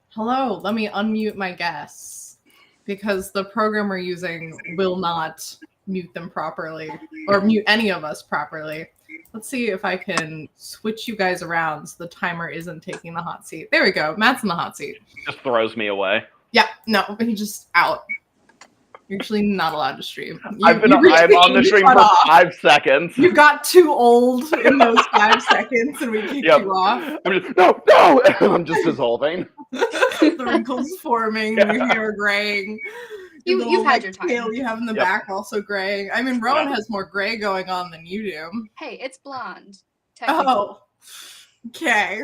Hello, let me unmute my guests because the program we're using will not mute them properly or mute any of us properly. Let's see if I can switch you guys around so the timer isn't taking the hot seat. There we go. Matt's in the hot seat. Just throws me away. Yeah, no, he's just out. You're actually not allowed to stream. I'm on the stream for 5 seconds. You got too old in those 5 seconds and we kicked you off. I'm just, no! I'm just dissolving. The wrinkles forming, your hair graying. You've had your time. Tail you have in the back also graying. I mean, Rowan has more gray going on than you do. Hey, it's blonde. Oh, okay.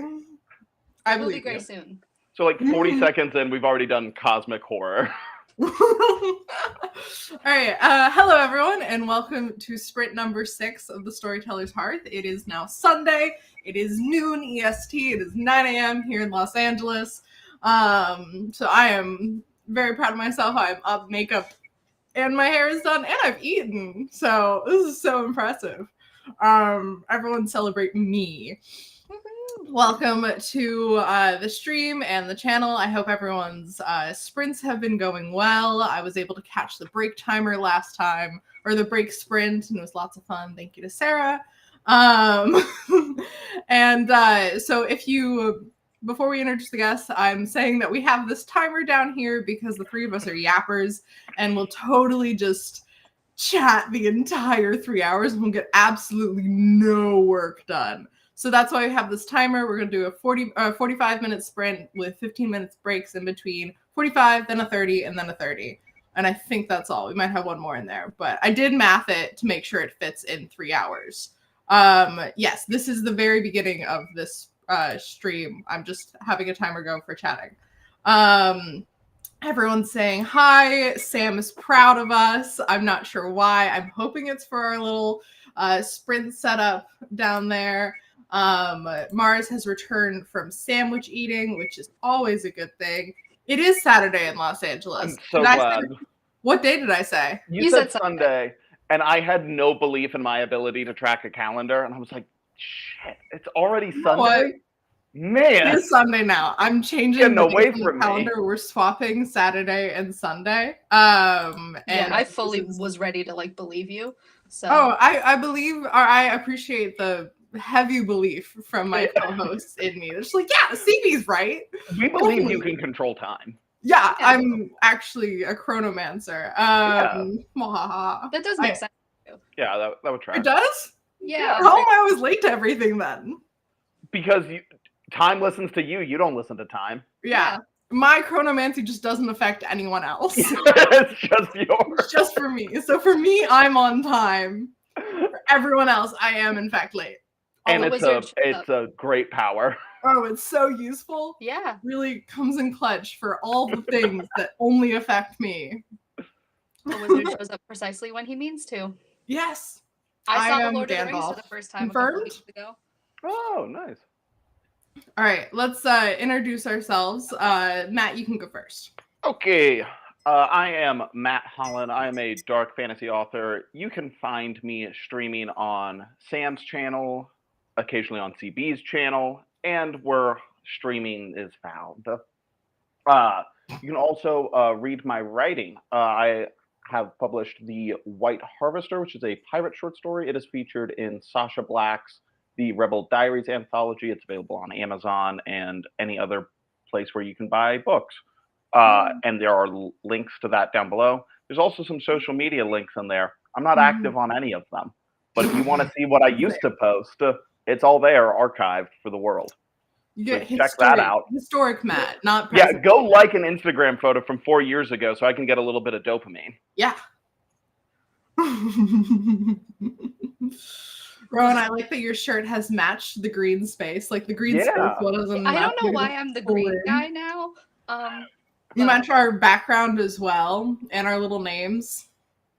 I will be gray soon. So, 40 seconds in, we've already done cosmic horror. All right. Hello, everyone, and welcome to sprint number 6 of the Storytellers Hearth. It is now Sunday. It is noon EST. It is 9 a.m. here in Los Angeles. So I am very proud of myself. I'm up, makeup, and my hair is done, and I've eaten. So this is so impressive. Everyone celebrate me. Welcome to the stream and the channel. I hope everyone's sprints have been going well. I was able to catch the break timer last time, or the break sprint, and it was lots of fun. Thank you to Sarah. So if you, before we introduce the guests, I'm saying that we have this timer down here because the 3 of us are yappers, and we'll totally just chat the entire 3 hours and we'll get absolutely no work done. So that's why we have this timer. We're going to do a 45-minute sprint with 15 minutes breaks in between, 45, then a 30, and then a 30. And I think that's all. We might have one more in there. But I did math it to make sure it fits in 3 hours. Yes, this is the very beginning of this stream. I'm just having a timer go for chatting. Everyone's saying hi. Sam is proud of us. I'm not sure why. I'm hoping it's for our little sprint setup down there. Mars has returned from sandwich eating, which is always a good thing. It is Saturday in Los Angeles. I'm so glad. What day did I say? You said Sunday, and I had no belief in my ability to track a calendar, and I was like, shit, it's already Sunday? What? Man. It's Sunday now. I'm changing Getting the away from calendar. We're swapping Saturday and Sunday. And I fully was ready to believe you. So I believe, or I appreciate the heavy belief from my co-hosts in me. They're just like, yeah, CB's right. We believe you can control time. Yeah, I'm actually a chronomancer. That does make sense. Yeah, that would track. It does? Yeah. How am I always late to everything then? Because time listens to you. You don't listen to time. Yeah. My chronomancy just doesn't affect anyone else. It's just yours. It's just for me. So for me, I'm on time. For everyone else, I am in fact late. And it's a great power. Oh, it's so useful. Yeah. Really comes in clutch for all the things that only affect me. The wizard shows up precisely when he means to. Yes. I saw the Lord of the Rings for the first time a couple weeks ago. Oh, nice. All right, let's introduce ourselves. Matt, you can go first. Okay. I am Matt Holland. I am a dark fantasy author. You can find me streaming on Sam's channel, occasionally on CB's channel, and where streaming is found. You can also read my writing. I have published The White Harvester, which is a pirate short story. It is featured in Sasha Black's The Rebel Diaries anthology. It's available on Amazon and any other place where you can buy books. And there are links to that down below. There's also some social media links in there. I'm not active on any of them. But if you want to see what I used to post, it's all there, archived for the world. You get so check that out. Historic Matt, not present. Yeah, go like an Instagram photo from 4 years ago so I can get a little bit of dopamine. Yeah. Rowan, I like that your shirt has matched the green space. Like the green space wasn't. I don't know why I'm the green guy now. You match our background as well and our little names.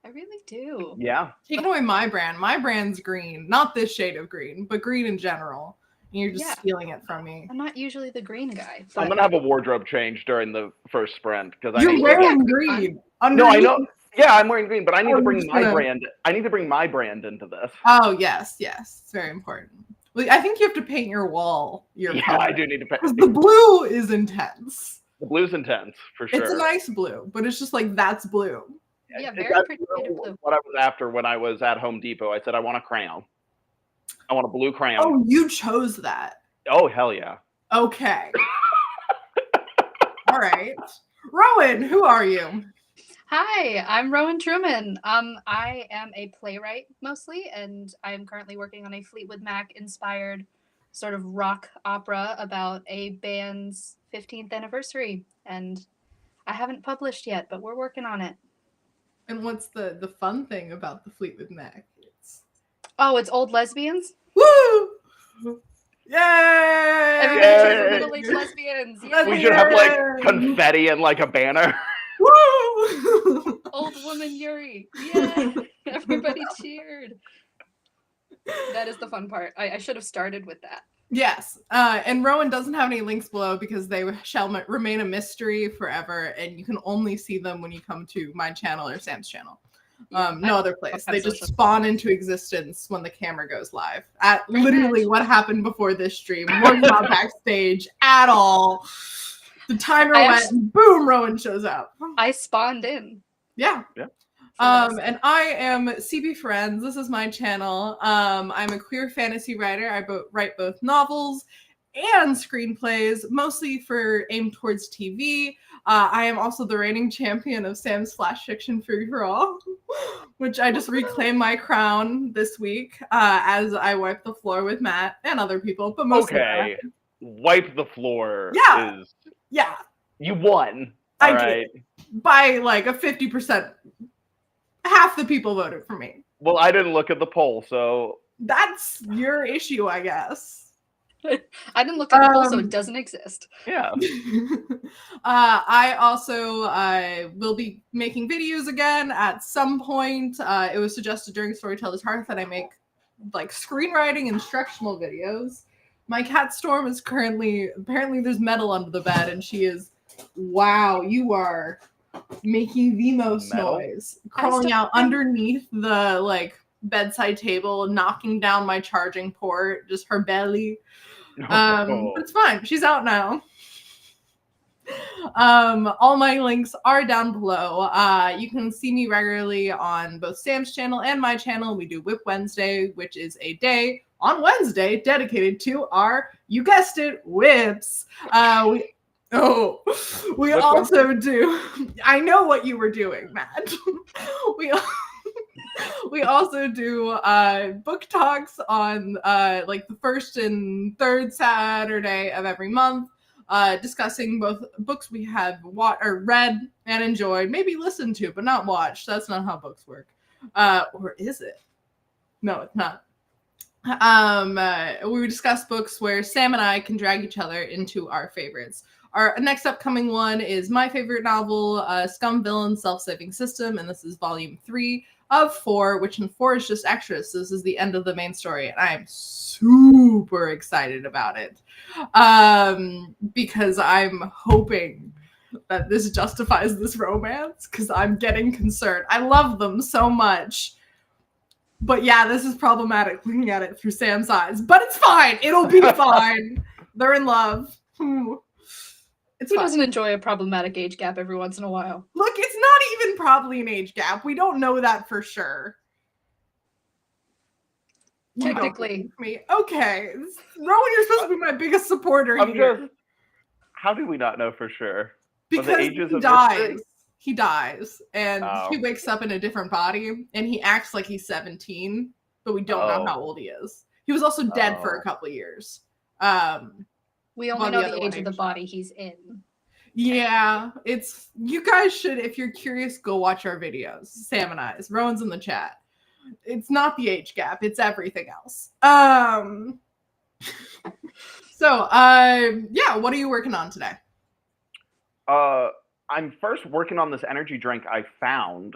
I really do. Yeah. Taking away my brand. My brand's green. Not this shade of green, but green in general. And you're just stealing it from me. I'm not usually the green guy. I'm going to have a wardrobe change during the first sprint. You're wearing green. No, I know. Yeah, I'm wearing green, but I need to bring my brand. I need to bring my brand into this. Oh, yes. It's very important. Well, I think you have to paint your wall. I do need to paint. Because the blue is intense. The blue's intense, for sure. It's a nice blue, but it's just like, that's blue. Yeah, very pretty blue. What I was after when I was at Home Depot, I said, I want a crayon. I want a blue crayon. Oh, you chose that. Oh, hell yeah. Okay. All right. Rowan, who are you? Hi, I'm Rowan Truman. I am a playwright mostly, and I am currently working on a Fleetwood Mac inspired sort of rock opera about a band's 15th anniversary. And I haven't published yet, but we're working on it. And what's the fun thing about the Fleetwood Mac? It's old lesbians. Woo! Yay! Everybody cheers for middle-aged lesbians. Yay! We should have like confetti and like a banner. Woo! Old woman Yuri. Yeah. Everybody cheered. That is the fun part. I should have started with that. Yes. And Rowan doesn't have any links below because they shall remain a mystery forever, and you can only see them when you come to my channel or Sam's channel. No other place. They just spawn into existence when the camera goes live. At literally what happened before this stream was not backstage at all. The timer went and boom, Rowan shows up. I spawned in. Yeah. And I am CB Ferrenz. This is my channel. I'm a queer fantasy writer. I write both novels and screenplays, mostly aimed towards TV. I am also the reigning champion of Sam's Flash Fiction Free for All, which I just reclaimed my crown this week as I wipe the floor with Matt and other people, but mostly Matt. Wipe the floor. Yeah. You won. I did. By like a 50%. Half the people voted for me. Well, I didn't look at the poll, so that's your issue, I guess. I didn't look at the poll, so it doesn't exist. Yeah. I also will be making videos again at some point. It was suggested during Storytellers Hearth that I make like screenwriting instructional videos. My cat Storm is apparently there's metal under the bed, and she is, wow, you are making the most noise, crawling out underneath the like bedside table, knocking down my charging port, just her belly. But it's fine. She's out now. All my links are down below. You can see me regularly on both Sam's channel and my channel. We do Whip Wednesday, which is a day on Wednesday dedicated to our, you guessed it, whips. We also do. I know what you were doing, Matt. We also do book talks on like the first and third Saturday of every month, discussing both books we have read and enjoyed, maybe listened to, but not watched. That's not how books work. Or is it? No, it's not. We discuss books where Sam and I can drag each other into our favorites. Our next upcoming one is my favorite novel, Scum Villain Self-Saving System, and this is volume 3 of 4, which in 4 is just extras. So this is the end of the main story, and I am super excited about it because I'm hoping that this justifies this romance because I'm getting concerned. I love them so much. But yeah, this is problematic looking at it through Sam's eyes. But it's fine. It'll be fine. They're in love. Who doesn't enjoy a problematic age gap every once in a while? Look, it's not even probably an age gap. We don't know that for sure. Technically. Okay. Rowan, you're supposed to be my biggest supporter here. How do we not know for sure? Because he dies, and he wakes up in a different body, and he acts like he's 17, but we don't know how old he is. He was also dead for a couple of years. We only know the age of the body he's in. Yeah, you guys should, if you're curious, go watch our videos. Sam and I's. Rowan's in the chat. It's not the age gap, it's everything else. So, what are you working on today? I'm first working on this energy drink I found.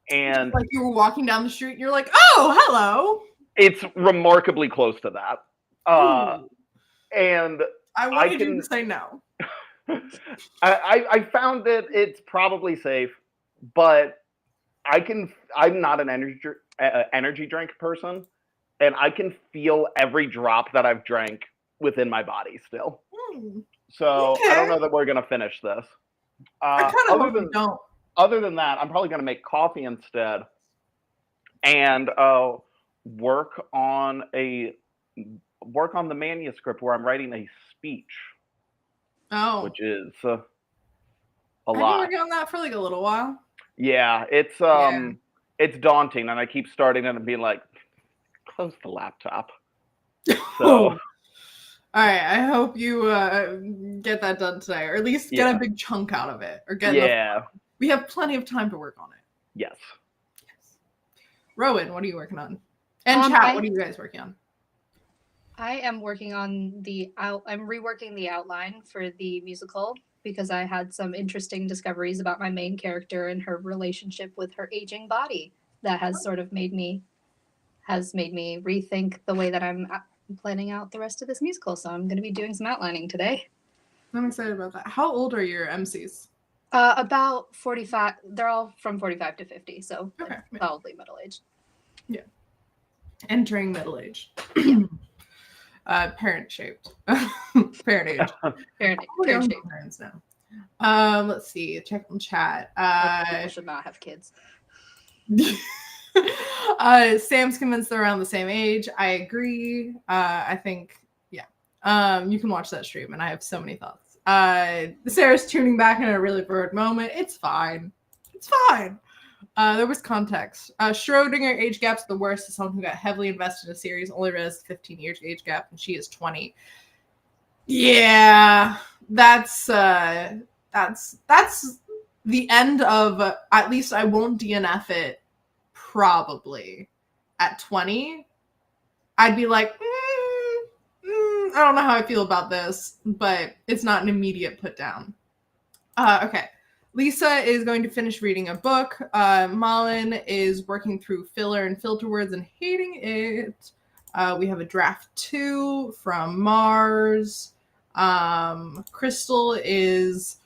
And like you were walking down the street and you're like, oh, hello. It's remarkably close to that. And I wanted you to say no. I found that it's probably safe, but I'm not an energy drink person, and I can feel every drop that I've drank within my body still. So I don't Okay. know that we're going to finish this. I kind of hope you don't. Other than that, I'm probably going to make coffee instead and work on the manuscript where I'm writing a speech, Oh. which is a I've been lot. working on that for like a little while. Yeah, it's daunting, and I keep starting it and being like, close the laptop. So, All right. I hope you get that done today, or at least get a big chunk out of it, or get enough. We have plenty of time to work on it. Yes. Rowan, what are you working on? And chat, what are you guys working on? I am working on I'm reworking the outline for the musical because I had some interesting discoveries about my main character and her relationship with her aging body that has sort of made me rethink the way that I'm planning out the rest of this musical. So I'm going to be doing some outlining today. I'm excited about that. How old are your MCs? About 45. They're all from 45 to 50, so okay. Probably middle-aged. Yeah. Entering middle age. Yeah. Parent-shaped. Parent age. Parent-shaped. Parents now. Let's see. Check in chat. People should not have kids. Sam's convinced they're around the same age. I agree. I think, you can watch that stream, and I have so many thoughts. Sarah's tuning back in a really bored moment. It's fine. It's fine. There was context. Schrodinger age gap's the worst. As someone who got heavily invested in a series, only realized 15 years age gap, and she is 20. Yeah, that's the end of. At least I won't DNF it. Probably at 20, I'd be like, I don't know how I feel about this, but it's not an immediate put down. Okay. Lisa is going to finish reading a book. Malin is working through filler and filter words and hating it. We have a draft 2 from Mars. Crystal is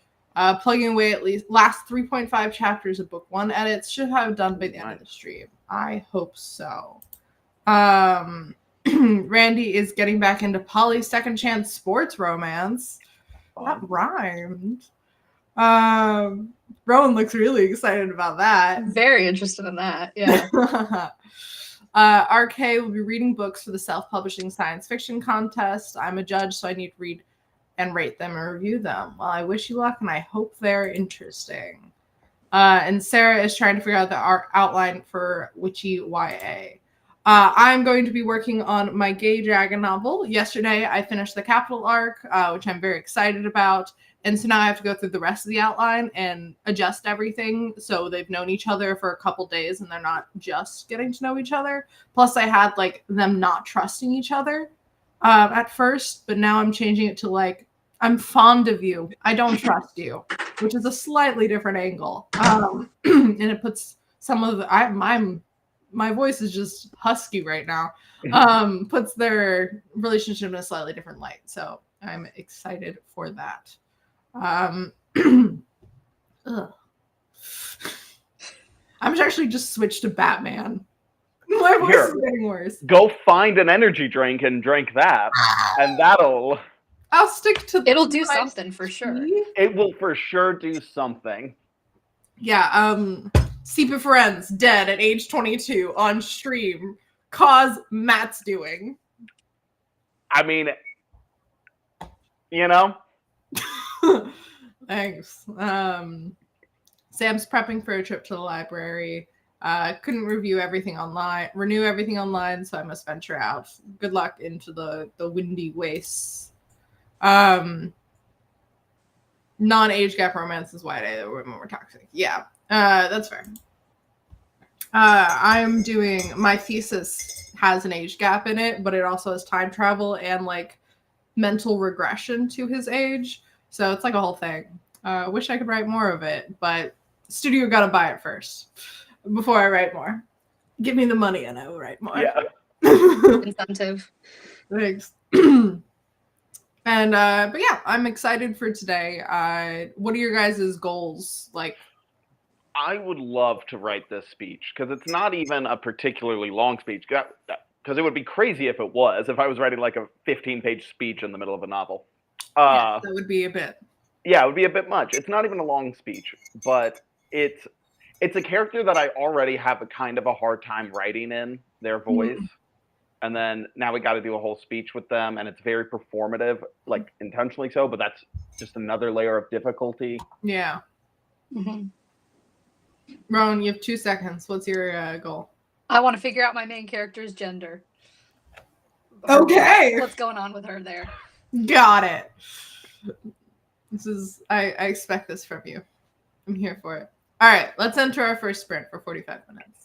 plugging away at least last 3.5 chapters of book 1 edits. Should have done by the end of the stream. I hope so. Randy is getting back into Polly's second chance sports romance. That rhymed. Rowan looks really excited about that. Very interested in that. Yeah. RK will be reading books for the self-publishing science fiction contest. I'm a judge, so I need to read and rate them and review them. Well, I wish you luck, and I hope they're interesting. And Sarah is trying to figure out the outline for Witchy YA. I'm going to be working on my gay dragon novel. Yesterday, I finished the Capital arc, which I'm very excited about. And so now I have to go through the rest of the outline and adjust everything so they've known each other for a couple days and they're not just getting to know each other. Plus, I had like them not trusting each other at first, but now I'm changing it to like, I'm fond of you. I don't trust you, which is a slightly different angle. And it puts some of the, my voice is just husky right now. Puts their relationship in a slightly different light. So I'm excited for that. I'm actually just switched to Batman. My voice is getting worse. Go find an energy drink and drink that, and that'll. I'll stick to. It'll do something for sure. It will for sure do something. Yeah. Sepa Ferrenz dead at age 22 on stream. Cause Matt's doing. I mean, you know. Thanks. Sam's prepping for a trip to the library. Couldn't renew everything online, so I must venture out. Good luck into the windy wastes. Non-age gap romance is why the women were toxic. Yeah, that's fair. I'm doing my thesis has an age gap in it, but it also has time travel and like mental regression to his age. So it's like a whole thing. Wish I could write more of it, but studio got to buy it first before I write more. Give me the money and I will write more. Yeah. Incentive. Thanks. And but yeah, I'm excited for today. What are your guys' goals? Like, I would love to write this speech because it's not even a particularly long speech. Because it would be crazy if it was, if I was writing like a 15-page speech in the middle of a novel. Uh, that would be a bit. yeah, it would be a bit much. It's not even a long speech, but it's a character that I already have a kind of a hard time writing in their voice. Mm. And then now we got to do a whole speech with them, and it's very performative, like intentionally so, but that's just another layer of difficulty. Yeah. Mm-hmm. Rowan, you have 2 seconds. What's your goal? I want to figure out my main character's gender. Okay. What's going on with her there? Got it. I expect this from you. I'm here for it. All right, let's enter our first sprint for 45 minutes.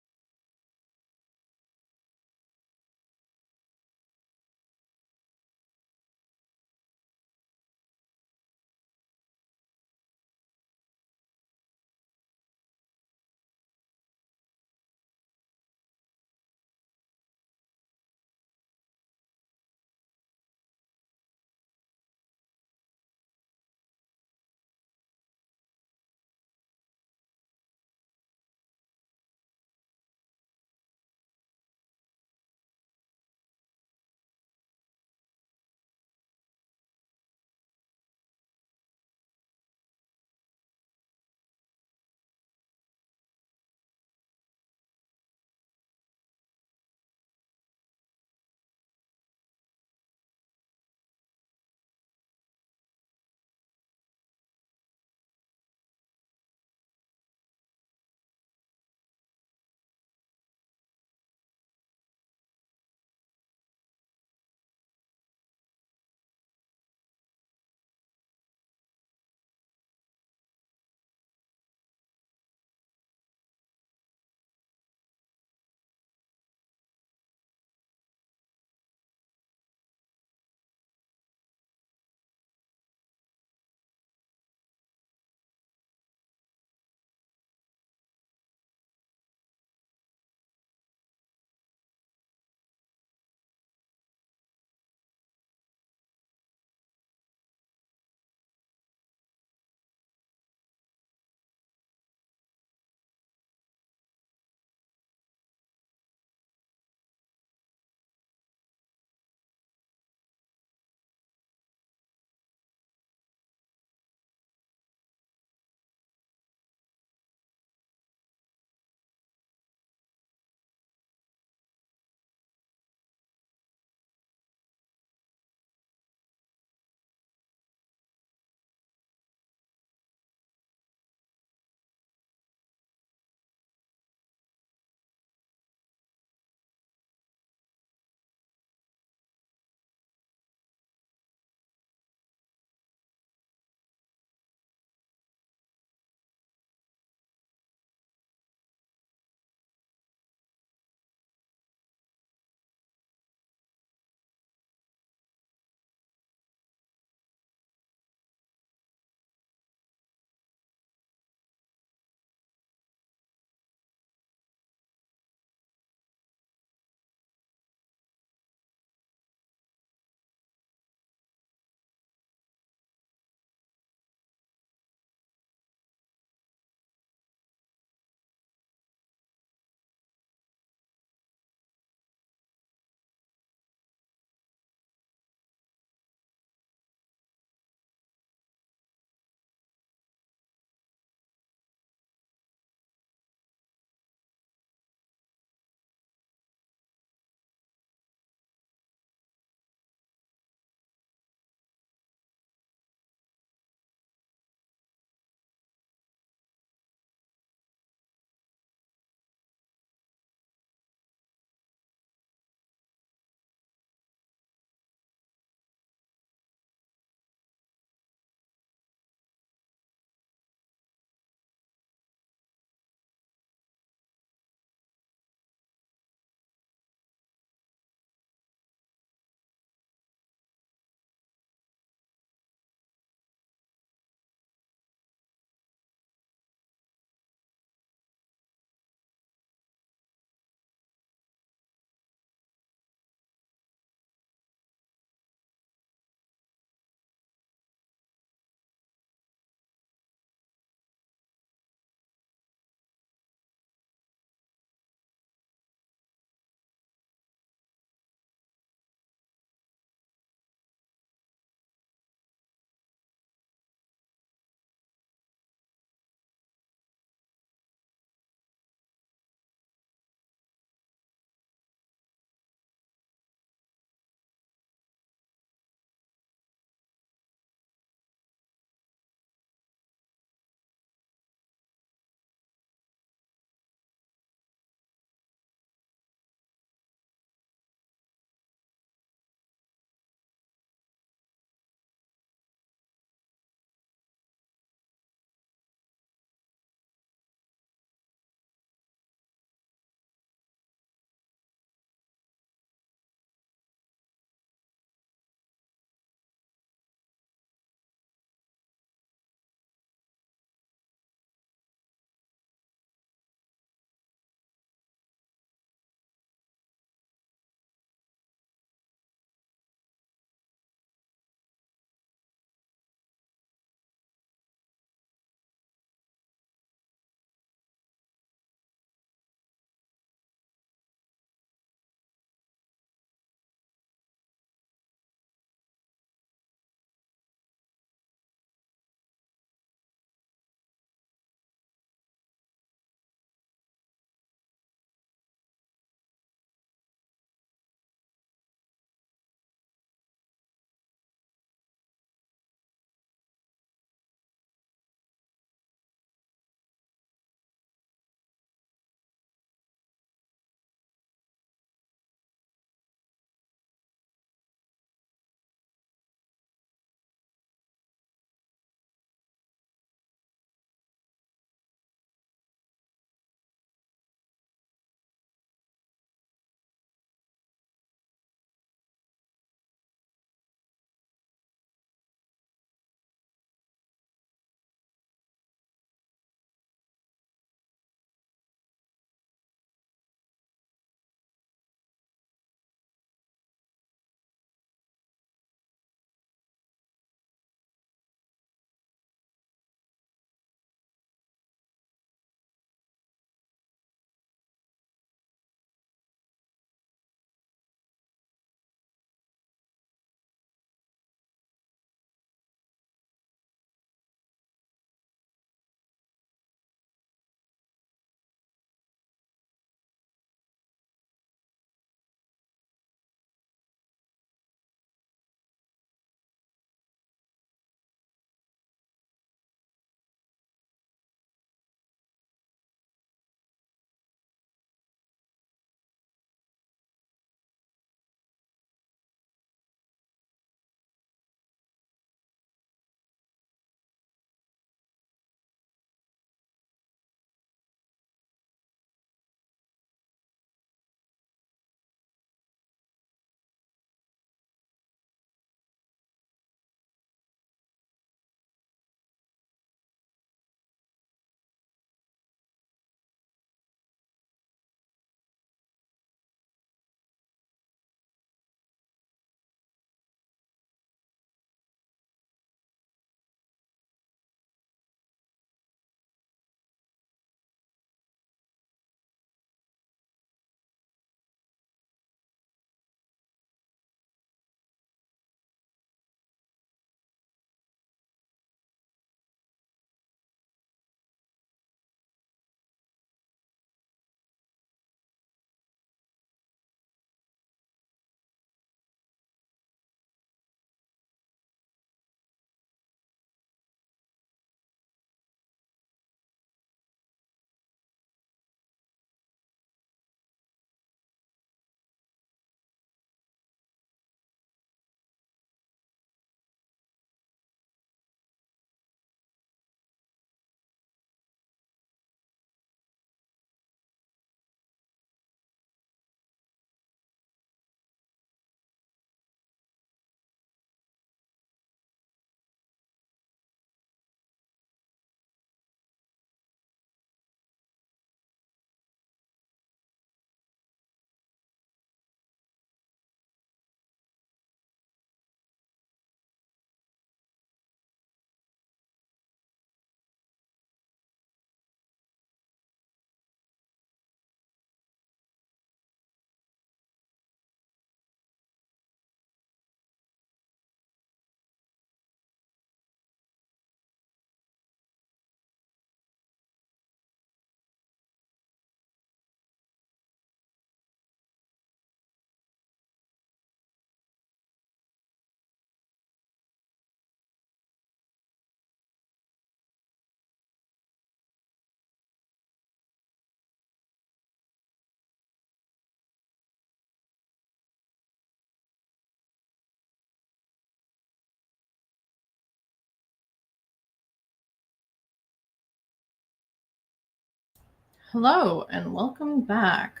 Hello and welcome back.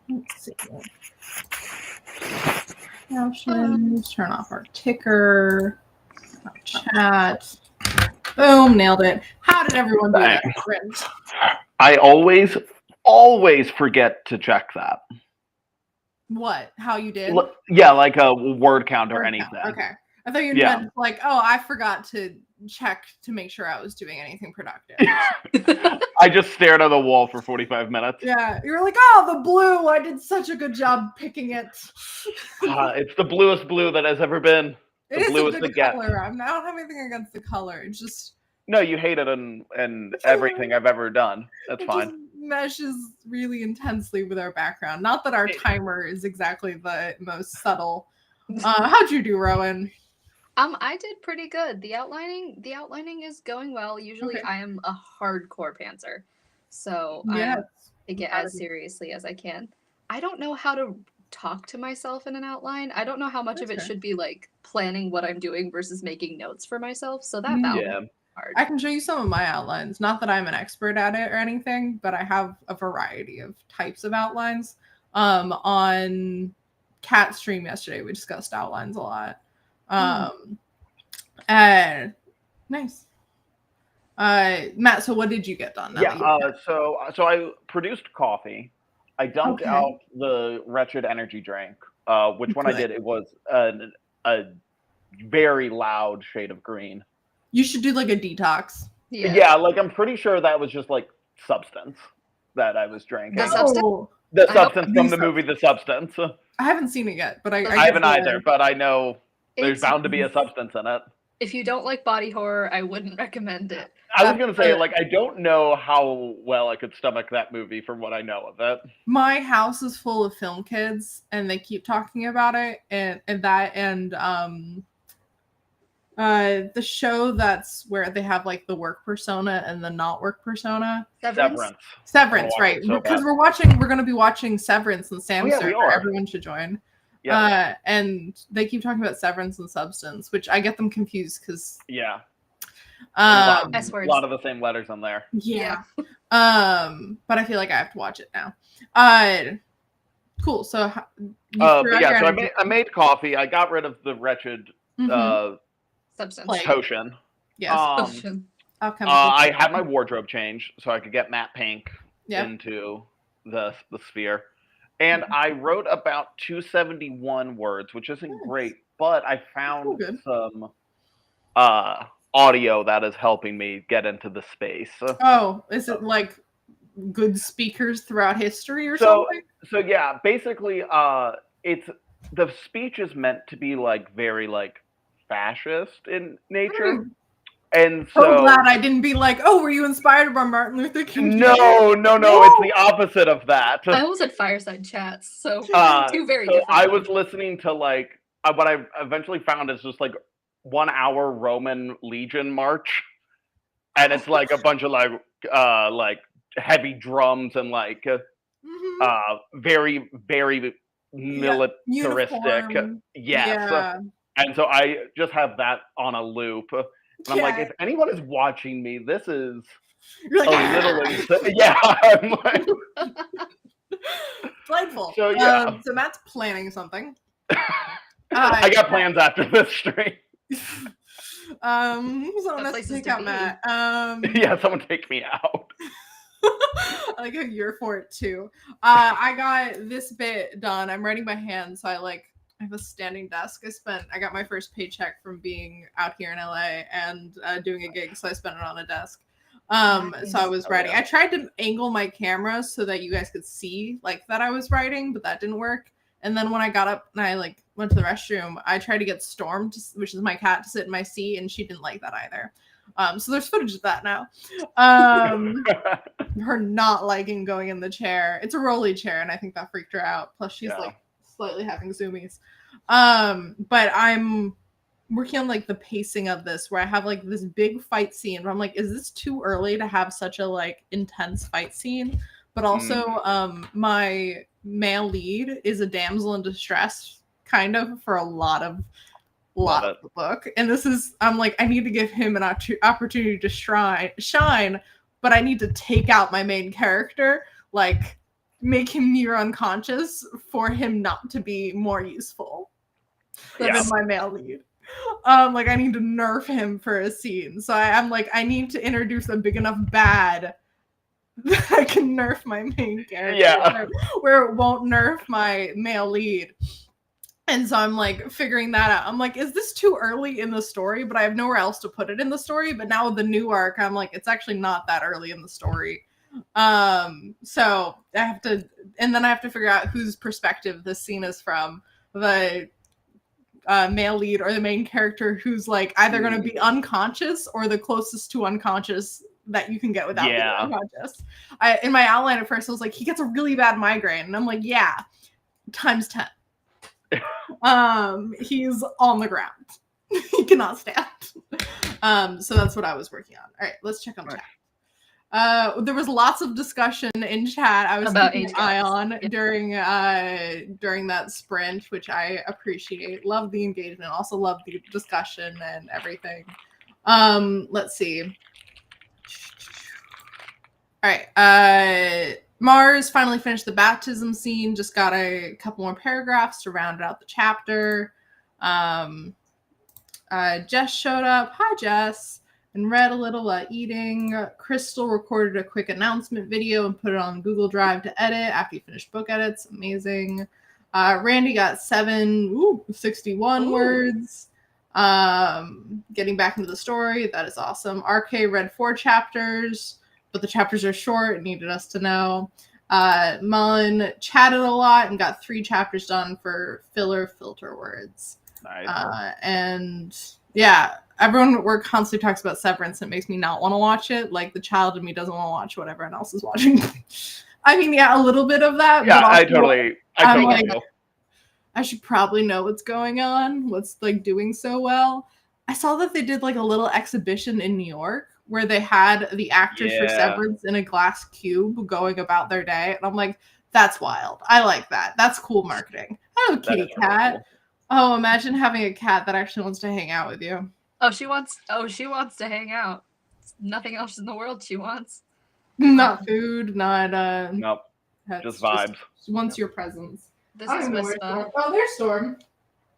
Let's see. Captions, turn off our ticker, chat. Boom, nailed it. How did everyone do that? Ferrenz? I always forget to check that. What? How you did? Yeah, like a word count or Word anything. count. Okay. I thought you Yeah. meant like, oh, I forgot to check to make sure I was doing anything productive. I just stared at the wall for 45 minutes. Yeah, you're like, oh, the blue. I did such a good job picking it. It's the bluest blue that has ever been. It is a good color. I don't have anything against the color. It's just No, you hate it in everything I've ever done. That's fine. Just meshes really intensely with our background. Not that our timer is exactly the most subtle. How'd you do, Rowan? I did pretty good. The outlining is going well. Usually I am a hardcore pantser. So I take it as seriously as I can. I don't know how to talk to myself in an outline. I don't know how much of it should be like planning what I'm doing versus making notes for myself. So that balance is hard. I can show you some of my outlines. Not that I'm an expert at it or anything, but I have a variety of types of outlines. On Cat stream yesterday, we discussed outlines a lot. And nice. Matt, so what did you get done? So I produced coffee. I dumped out the wretched energy drink, which when I did, it was a very loud shade of green. You should do like a detox. Yeah, like I'm pretty sure that was just like substance that I was drinking. The substance? The substance from the movie The Substance. I haven't seen it yet, but I haven't either, but I know there's bound to be a substance in it. If you don't like body horror, I wouldn't recommend it. I was going to say, like, I don't know how well I could stomach that movie from what I know of it. My house is full of film kids, and they keep talking about it, and the show that's where they have, like, the work persona and the not work persona. Severance, right. Because we're going to be watching Severance and Sam's server. Everyone should join. Yeah. And they keep talking about Severance and Substance, which I get them confused because a lot of the same letters on there. Yeah. But I feel like I have to watch it now. Cool. So I made coffee. I got rid of the wretched substance potion. Yes. I had my wardrobe changed so I could get matte pink into the sphere. And I wrote about 271 words, which isn't great, but I found some audio that is helping me get into the space. Oh, is it like good speakers throughout history or something? So yeah, basically, it's the speech is meant to be like very like fascist in nature. And so glad I didn't be like, oh, were you inspired by Martin Luther King? No, it's the opposite of that. I was at fireside chats, so two very different. I was listening to like what I eventually found is just like 1 hour Roman legion march, and it's like a bunch of like heavy drums and like very very militaristic. Yes. And so I just have that on a loop. And I'm like, if anyone is watching me, this is like, a little insane. Yeah, I'm like delightful. So so Matt's planning something. I got plans after this stream. Someone has to take out Matt. Yeah, someone take me out. I like how you're for it too. I got this bit done. I'm writing by hand, so I have a standing desk. I got my first paycheck from being out here in LA and doing a gig, so I spent it on a desk. So I was writing. I tried to angle my camera so that you guys could see like that I was writing, but that didn't work. And then when I got up and I went to the restroom, I tried to get Storm, which is my cat, to sit in my seat, and she didn't like that either. So there's footage of that now. Her not liking going in the chair. It's a rolly chair, and I think that freaked her out. Plus she's slightly having zoomies. But I'm working on the pacing of this, where I have this big fight scene, but I'm like, is this too early to have such a intense fight scene? But also my male lead is a damsel in distress kind of for a lot of the book, and this is, I'm like, I need to give him an opportunity to shine, but I need to take out my main character, like make him near unconscious for him not to be more useful than my male lead. Like I need to nerf him for a scene. So I'm like, I need to introduce a big enough bad that I can nerf my main character where it won't nerf my male lead. And so I'm like figuring that out. I'm like, is this too early in the story? But I have nowhere else to put it in the story. But now with the new arc, I'm like, it's actually not that early in the story. So I have to, and then I have to figure out whose perspective this scene is from. The male lead or the main character who's like either going to be unconscious or the closest to unconscious that you can get without being unconscious. In my outline at first, I was like, he gets a really bad migraine. And I'm like, yeah, times 10. He's on the ground. He cannot stand. So that's what I was working on. All right, let's check on chat. There was lots of discussion in chat. I was keeping an eye on during that sprint, which I appreciate. Love the engagement. Also love the discussion and everything. Let's see. All right. Mars finally finished the baptism scene. Just got a couple more paragraphs to round out the chapter. Jess showed up. Hi, Jess. And read a little while eating. Crystal recorded a quick announcement video and put it on Google Drive to edit after you finished book edits. Amazing. Randy got 61 words. Getting back into the story. That is awesome. RK read 4 chapters. But the chapters are short, needed us to know. Mullen chatted a lot and got 3 chapters done for filter words. Nice. And yeah, everyone at work constantly talks about Severance. It makes me not want to watch it. Like the child in me doesn't want to watch what everyone else is watching. I mean, yeah, a little bit of that. Yeah, but I totally like, feel. I should probably know what's going on. What's like doing so well. I saw that they did like a little exhibition in New York where they had the actors for Severance in a glass cube going about their day. And I'm like, that's wild. I like that. That's cool marketing. Hello, kitty cat. Really cool. Oh, imagine having a cat that actually wants to hang out with you. She wants to hang out. Nothing else in the world she wants. Not food, not nope. Pets, just vibes. Just wants your presence. This is Whisper. Oh, there's Storm.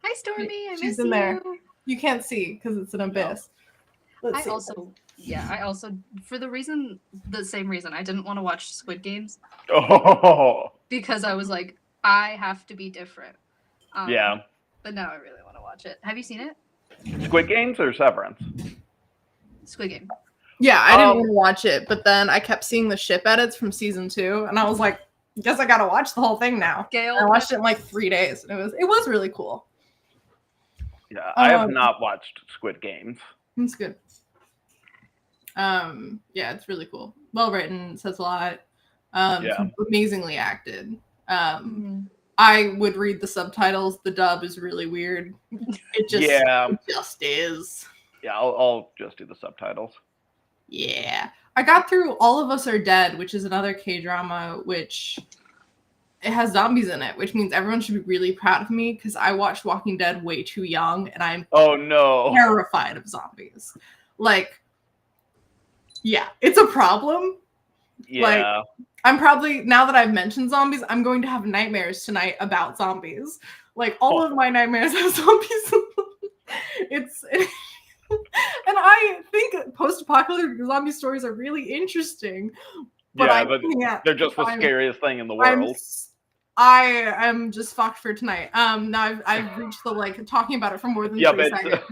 Hi, Stormy. She's in there. You can't see because it's an abyss. No. I also, for the same reason, I didn't want to watch Squid Games. Oh. Because I was like, I have to be different. Yeah. But now I really want to watch it. Have you seen it? Squid Games or Severance? Squid Game. Yeah, I didn't want to watch it, but then I kept seeing the ship edits from season 2, and I was like, guess I gotta watch the whole thing now. I watched it in like 3 days, and it was really cool. Yeah, I have not watched Squid Games. It's good. Yeah, it's really cool. Well written, says a lot. Amazingly acted. I would read the subtitles. The dub is really weird. It just is. Yeah, I'll just do the subtitles. Yeah. I got through All of Us Are Dead, which is another K-drama, which it has zombies in it, which means everyone should be really proud of me because I watched Walking Dead way too young and I'm terrified of zombies. Like, yeah, it's a problem. Yeah. Like, I'm probably, now that I've mentioned zombies, I'm going to have nightmares tonight about zombies. Like, all of my nightmares have zombies in them. And I think post-apocalyptic zombie stories are really interesting. But they're just the scariest thing in the world. I am just fucked for tonight. Now I've reached the talking about it for more than 3 seconds.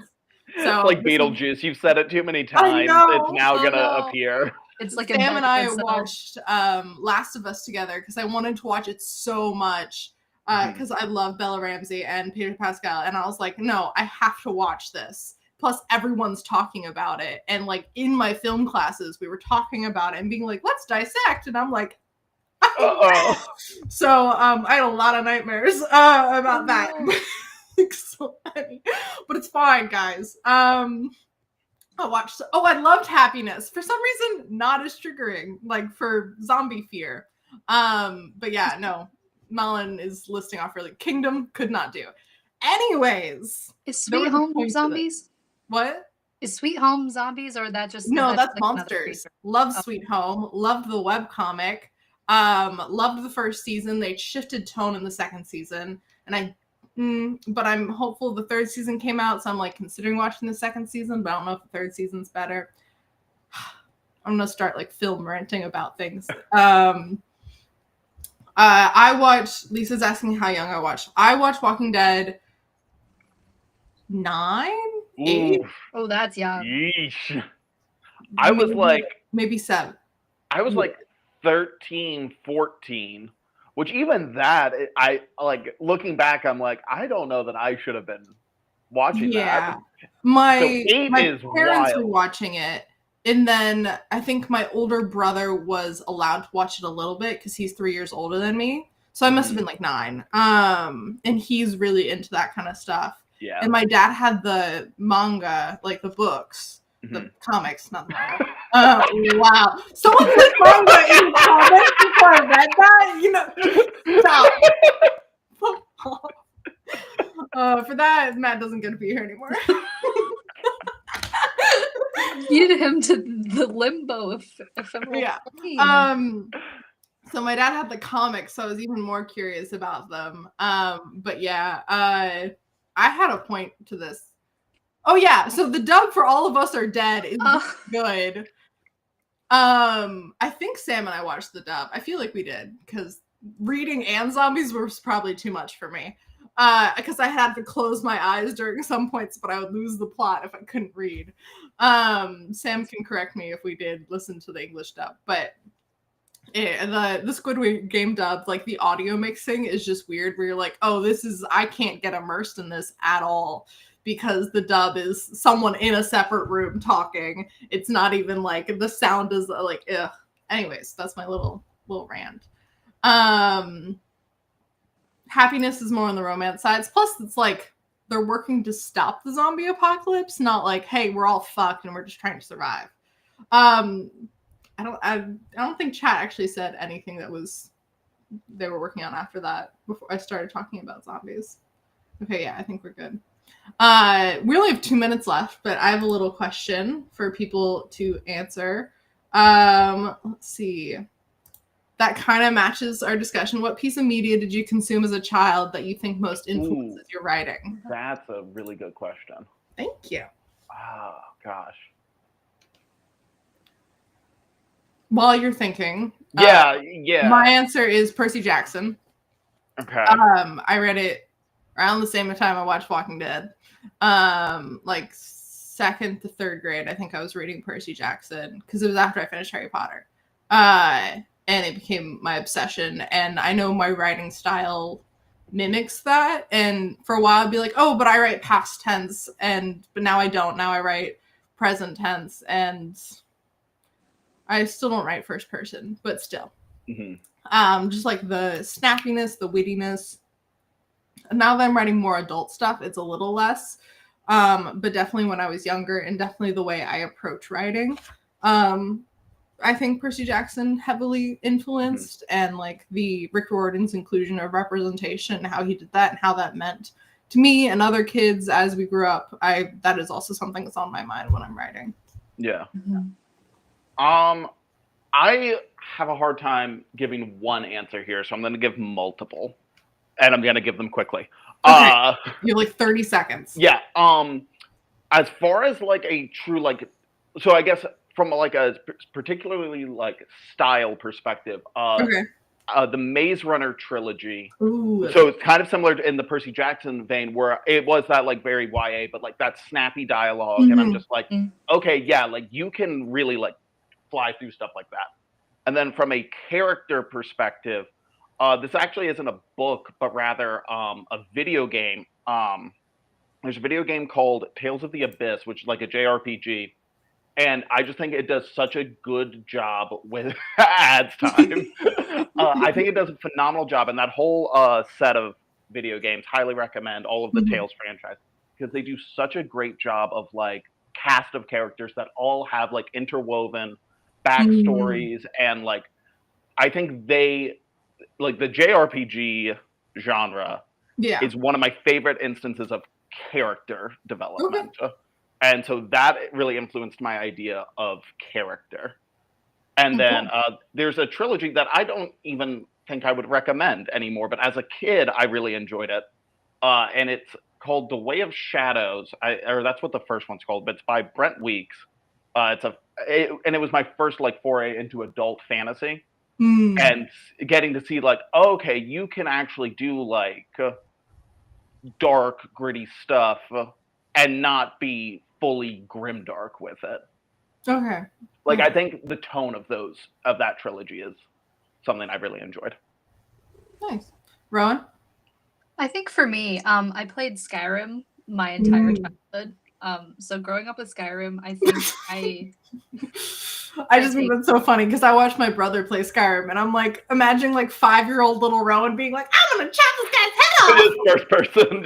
So it's like Beetlejuice. You've said it too many times. It's now gonna appear. It's like Sam and I watched Last of Us together because I wanted to watch it so much because I love Bella Ramsey and Peter Pascal, and I was like, no, I have to watch this. Plus, everyone's talking about it, and like in my film classes, we were talking about it and being like, let's dissect, and I'm like, so I had a lot of nightmares about that. So funny. But it's fine, guys. I loved Happiness. For some reason, not as triggering, like for zombie fear. But yeah, no. Mullen is listing off really. Kingdom could not do. Anyways. Is Sweet Home of Zombies? What? Is Sweet Home zombies, or that just No, that's like another Monsters. creature? Loved Oh. Sweet Home. Loved the webcomic. Loved the first season. They shifted tone in the second season, and but I'm hopeful the third season came out, so I'm like considering watching the second season, but I don't know if the third season's better. I'm gonna start like film ranting about things. I watched. Lisa's asking how young I watched. I watched Walking Dead 9, 8. Ooh, Oh, that's young. yeesh. I was like maybe 7. I was like 13, 14, which even that, I like looking back, I'm like, I don't know that I should have been watching that. My So 8 my is parents wild. were watching it, and then I think my older brother was allowed to watch it a little bit because he's 3 years older than me. So I must have been like 9. And he's really into that kind of stuff. Yeah. And my dad had the manga, like the books, the comics, not the manga. Wow. Someone said manga in the comments before I read that? You know, stop. For that, Matt doesn't get to be here anymore. Lead him to the limbo of ephemeral pain. So my dad had the comics, so I was even more curious about them. But yeah, I had a point to this. Oh yeah, so the dub for All of Us Are Dead is good. I think Sam and I watched the dub. I feel like we did, because reading and zombies was probably too much for me. Because I had to close my eyes during some points, but I would lose the plot if I couldn't read. Sam can correct me if we did listen to the English dub, but the Squid Game dub, like the audio mixing is just weird, where you're like, oh, I can't get immersed in this at all, because the dub is someone in a separate room talking. It's not even like the sound is like, ugh. Anyways, that's my little rant. Happiness is more on the romance sides. Plus, it's like they're working to stop the zombie apocalypse, not like, hey, we're all fucked and we're just trying to survive. I don't think chat actually said anything that they were working on after that before I started talking about zombies. Okay, yeah, I think we're good. We only have 2 minutes left, but I have a little question for people to answer. Let's see. That kind of matches our discussion. What piece of media did you consume as a child that you think most influences your writing? That's a really good question. Thank you. Oh, gosh. While you're thinking. Yeah. My answer is Percy Jackson. Okay. I read it around the same time I watched Walking Dead. Like 2nd to 3rd grade, I think I was reading Percy Jackson, because it was after I finished Harry Potter. And it became my obsession, and I know my writing style mimics that, and for a while I'd be like, oh, but I write past tense, but now I don't. Now I write present tense, and I still don't write first person, but still. Just like the snappiness, the wittiness. Now that I'm writing more adult stuff, it's a little less, but definitely when I was younger, and definitely the way I approach writing, I think Percy Jackson heavily influenced, and like the Rick Riordan's inclusion of representation, how he did that, and how that meant to me and other kids as we grew up. That is also something that's on my mind when I'm writing. Yeah. I have a hard time giving one answer here, so I'm going to give multiple, and I'm going to give them quickly. Okay. You have like 30 seconds. Yeah. As far as like a true so I guess from like a particularly like style perspective, the Maze Runner trilogy. Ooh. So it's kind of similar in the Percy Jackson vein, where it was that like very YA, but like that snappy dialogue, and I'm just like, okay, yeah, like you can really like fly through stuff like that. And then from a character perspective, this actually isn't a book, but rather a video game. There's a video game called Tales of the Abyss, which is like a JRPG. And I just think it does such a good job with ads time. I think it does a phenomenal job. And that whole set of video games, highly recommend all of the Tales franchise, because they do such a great job of like cast of characters that all have like interwoven backstories. And like, I think they, like the JRPG genre is one of my favorite instances of character development. And so that really influenced my idea of character. And then there's a trilogy that I don't even think I would recommend anymore, but as a kid, I really enjoyed it. And it's called The Way of Shadows, or that's what the first one's called, but it's by Brent Weeks. And it was my first like foray into adult fantasy, and getting to see like, okay, you can actually do like dark, gritty stuff, and not be fully grimdark with it. Okay. Like, I think the tone of that trilogy is something I really enjoyed. Nice. Rowan? I think for me, I played Skyrim my entire childhood. So growing up with Skyrim, I think I just think that's so funny because I watched my brother play Skyrim and I'm like imagining like 5-year-old little Rowan being like, I'm gonna chop this guy's head off. It is first person.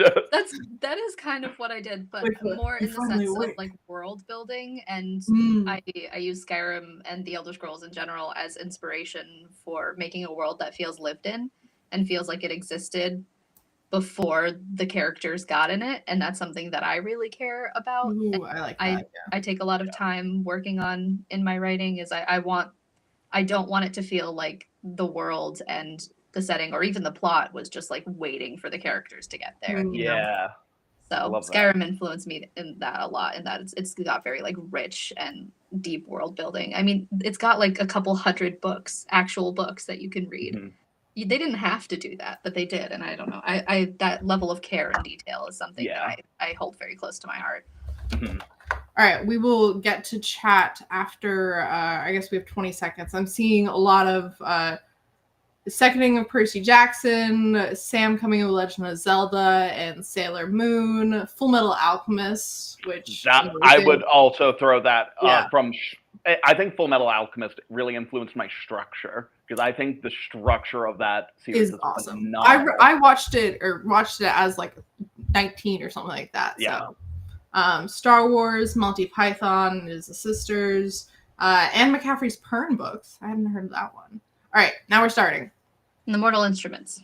That is kind of what I did, but Like more in the sense of like world building, and I use Skyrim and the Elder Scrolls in general as inspiration for making a world that feels lived in and feels like it existed before the characters got in it, and that's something that I really care about. Ooh, I like that. I take a lot of time working on in my writing is I don't want it to feel like the world and the setting or even the plot was just like waiting for the characters to get there. You know? So Skyrim influenced me in that a lot, in that it's got very like rich and deep world building. I mean, it's got like a couple hundred books, actual books that you can read. They didn't have to do that, but they did, and I don't know. I that level of care and detail is something that I hold very close to my heart. All right, we will get to chat after. I guess we have 20 seconds. I'm seeing a lot of seconding of Percy Jackson, Sam coming of Legend of Zelda, and Sailor Moon, Full Metal Alchemist, which I would also throw that from. I think Full Metal Alchemist really influenced my structure because I think the structure of that series is awesome. I watched it as like 19 or something like that. Yeah. So, Star Wars, Monty Python and His Sisters, Anne McCaffrey's Pern books. I hadn't heard of that one. All right, now we're starting. The Mortal Instruments.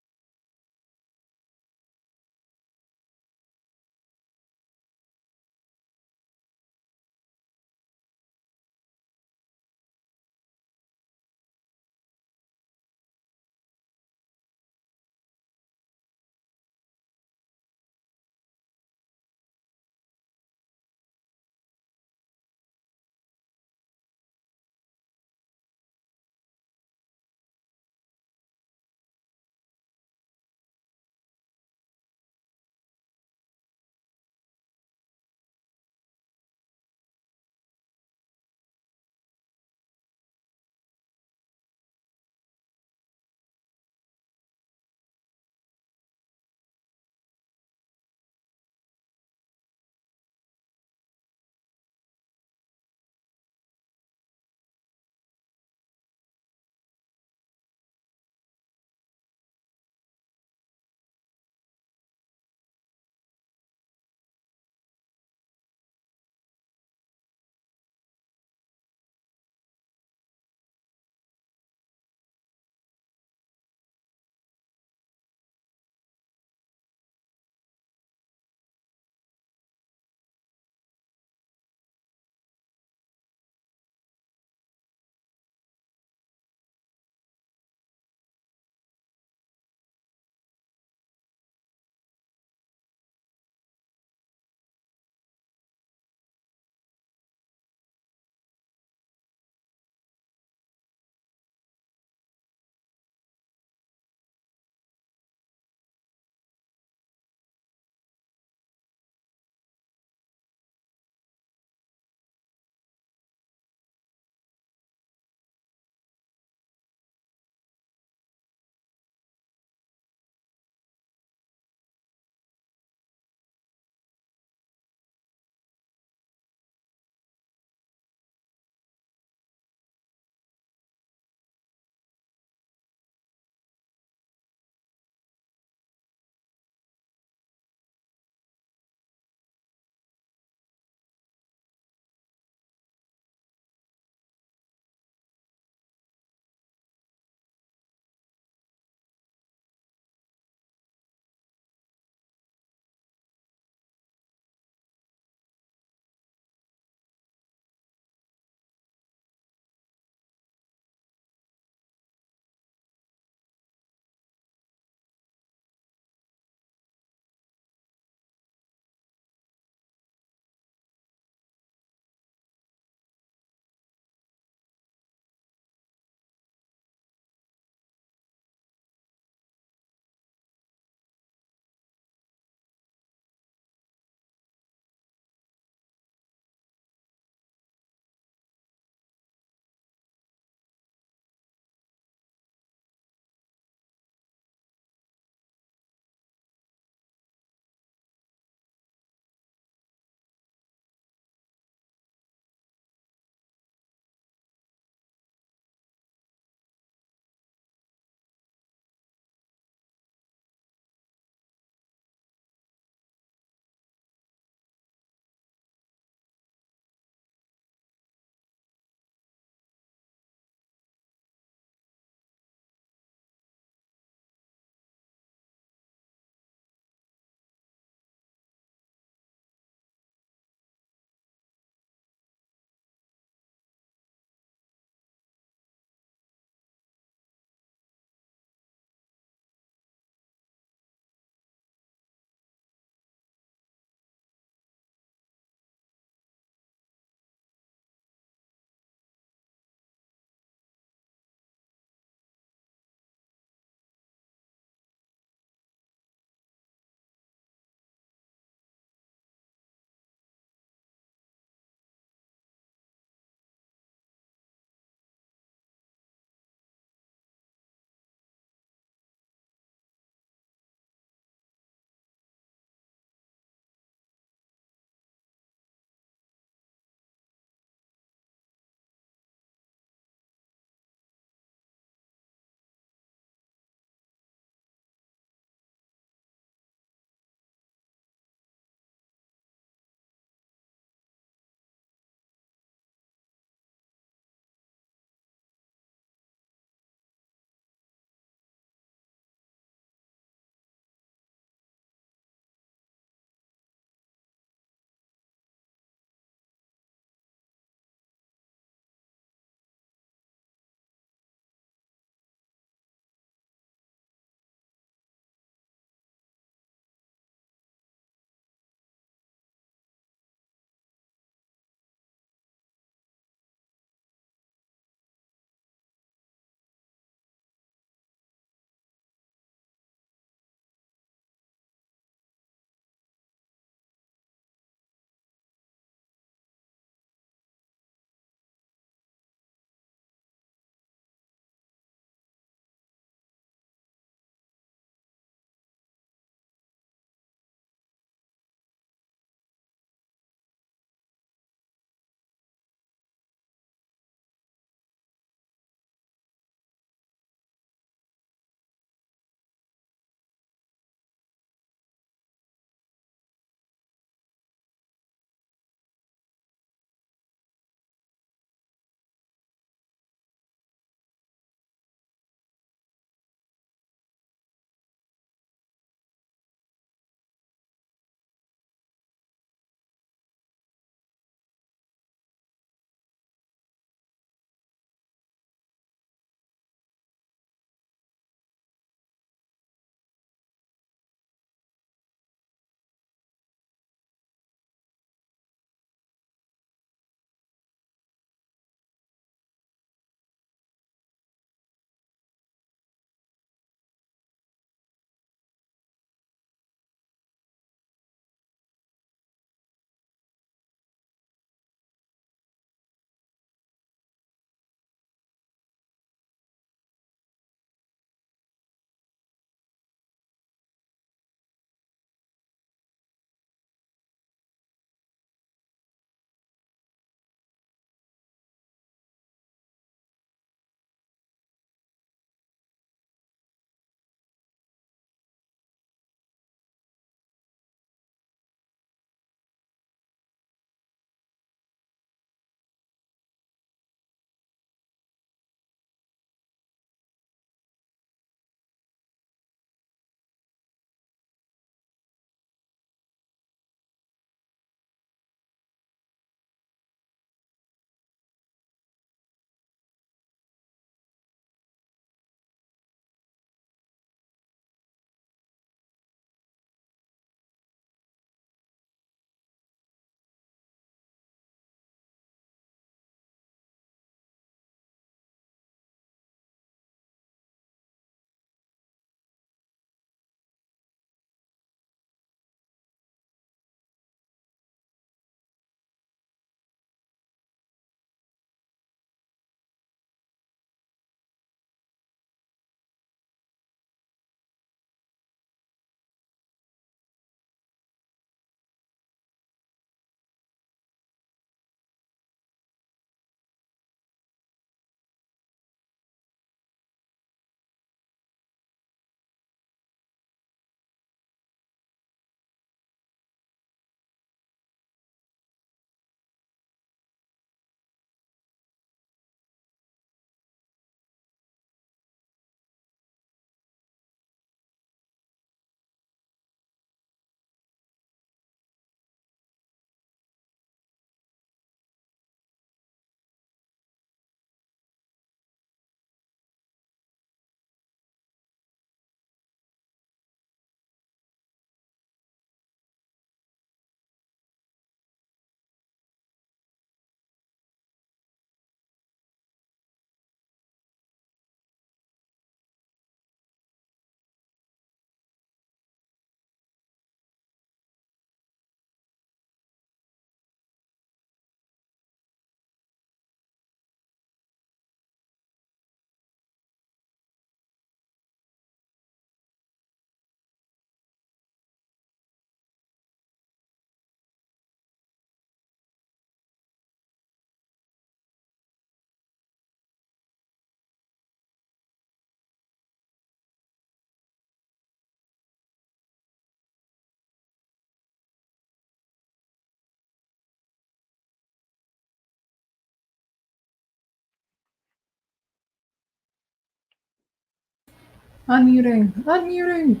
Unmuting.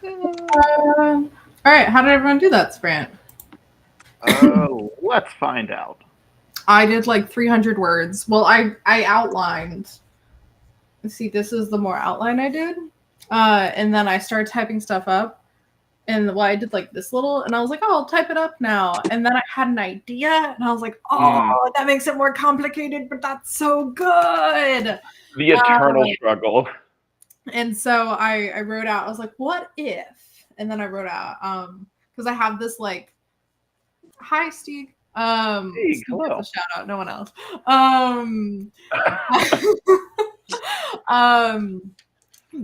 All right, how did everyone do that, Sprint? Oh, let's find out. I did like 300 words. Well, I outlined. See, this is the more outline I did. And then I started typing stuff up. And well, I did like this little, and I was like, oh, I'll type it up now. And then I had an idea, and I was like, oh, that makes it more complicated, but that's so good. The eternal struggle. And so I wrote out, I was like, what if? And then I wrote out, because I have this like, hi, Steve. Hey, Steve hello. gets a shout out, no one else.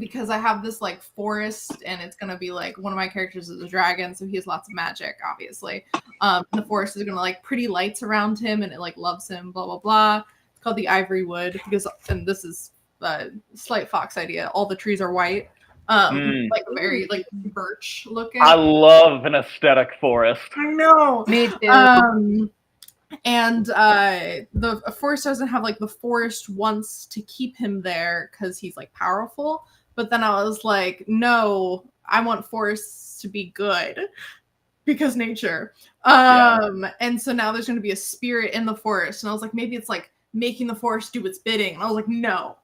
Because I have this like forest, and it's gonna be like one of my characters is a dragon, so he has lots of magic, obviously. The forest is gonna like pretty lights around him, and it like loves him, blah blah blah. It's called the Ivory Wood because, and this is a slight fox idea. All the trees are white, like very like birch looking. I love an aesthetic forest. I know. Me too. And the forest doesn't have like the forest wants to keep him there because he's like powerful. But then I was like, no, I want forests to be good because nature. And so now there's going to be a spirit in the forest. And I was like, maybe it's like making the forest do its bidding. And I was like, no,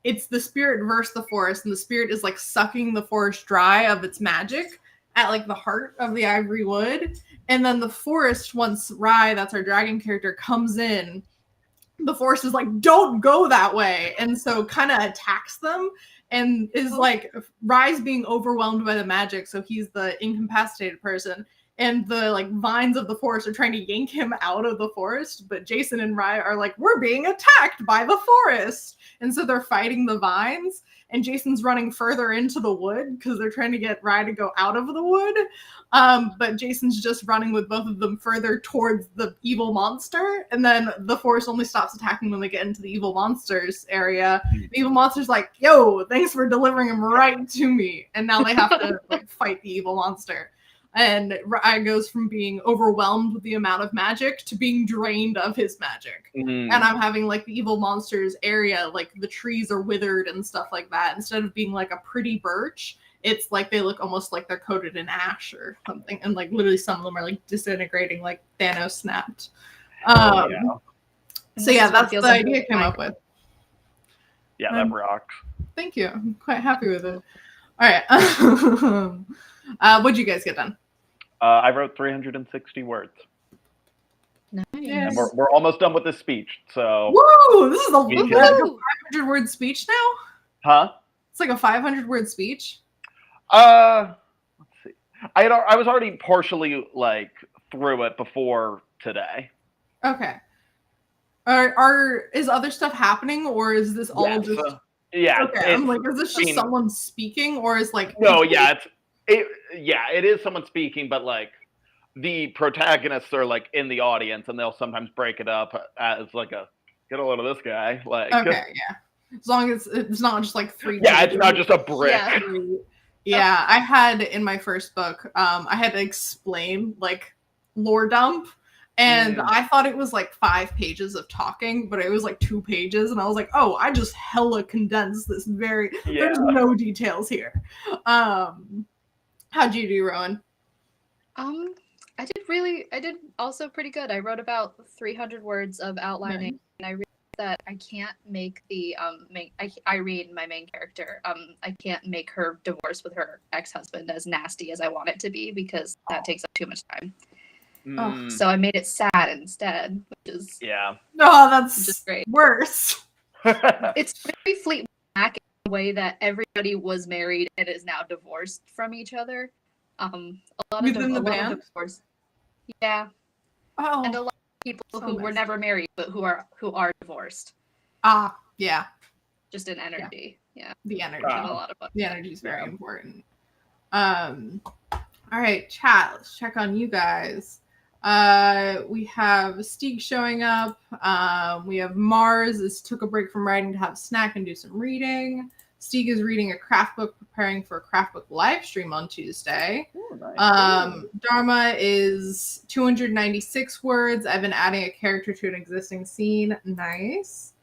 it's the spirit versus the forest. And the spirit is like sucking the forest dry of its magic at like the heart of the Ivory Wood. And then the forest, once Rye, that's our dragon character, comes in, the forest is like, don't go that way. And so kind of attacks them and is like, Rye's being overwhelmed by the magic. So he's the incapacitated person. And the like vines of the forest are trying to yank him out of the forest. But Jason and Rye are like, we're being attacked by the forest. And so they're fighting the vines. And Jason's running further into the wood because they're trying to get Rye to go out of the wood. But Jason's just running with both of them further towards the evil monster. And then the forest only stops attacking when they get into the evil monsters area. The evil monster's like, yo, thanks for delivering him right to me. And now they have to like fight the evil monster. And Rye goes from being overwhelmed with the amount of magic to being drained of his magic. And I'm having like the evil monsters area, like the trees are withered and stuff like that. Instead of being like a pretty birch, it's like they look almost like they're coated in ash or something. And like literally some of them are like disintegrating, like Thanos snapped. So yeah, that's the idea I came up with. Yeah, that rocks. Thank you. I'm quite happy with it. All right. What'd you guys get done? I wrote 360 words. Nice. And we're almost done with this speech, so... Woo! This is a 500-word speech now? Huh? It's like a 500-word speech? Let's see. I was already partially, like, through it before today. Okay. Is other stuff happening, or is this all just... yeah. Okay, I'm like, is this just someone speaking, or is like... No, yeah, it is someone speaking, but like the protagonists are like in the audience, and they'll sometimes break it up as like a get a load of this guy. Like, okay, yeah, as long as it's not just like three. Yeah, it's not just a brick. Yeah, I had in my first book, I had to explain like lore dump. And I thought it was like 5 pages of talking, but it was like 2 pages. And I was like, oh, I just hella condensed this there's no details here. How'd you do, Rowan? I did also pretty good. I wrote about 300 words of outlining, and I realized that I can't make the Irene, my main character, I can't make her divorce with her ex-husband as nasty as I want it to be because that takes up too much time. So I made it sad instead, which is that's just great. Worse. It's very Fleetwood Mac in a way that everybody was married and is now divorced from each other. A lot of divorce. Yeah. Oh. And a lot of people who were never married but who are divorced. Yeah. Just in energy. Yeah. The energy. A lot of fun. The energy is very important. All right, chat. Let's check on you guys. We have Steeg showing up. We have Mars took a break from writing to have a snack and do some reading. Steeg is reading a craft book, preparing for a craft book live stream on Tuesday. Ooh, nice. Dharma is 296 words. I've been adding a character to an existing scene. Nice.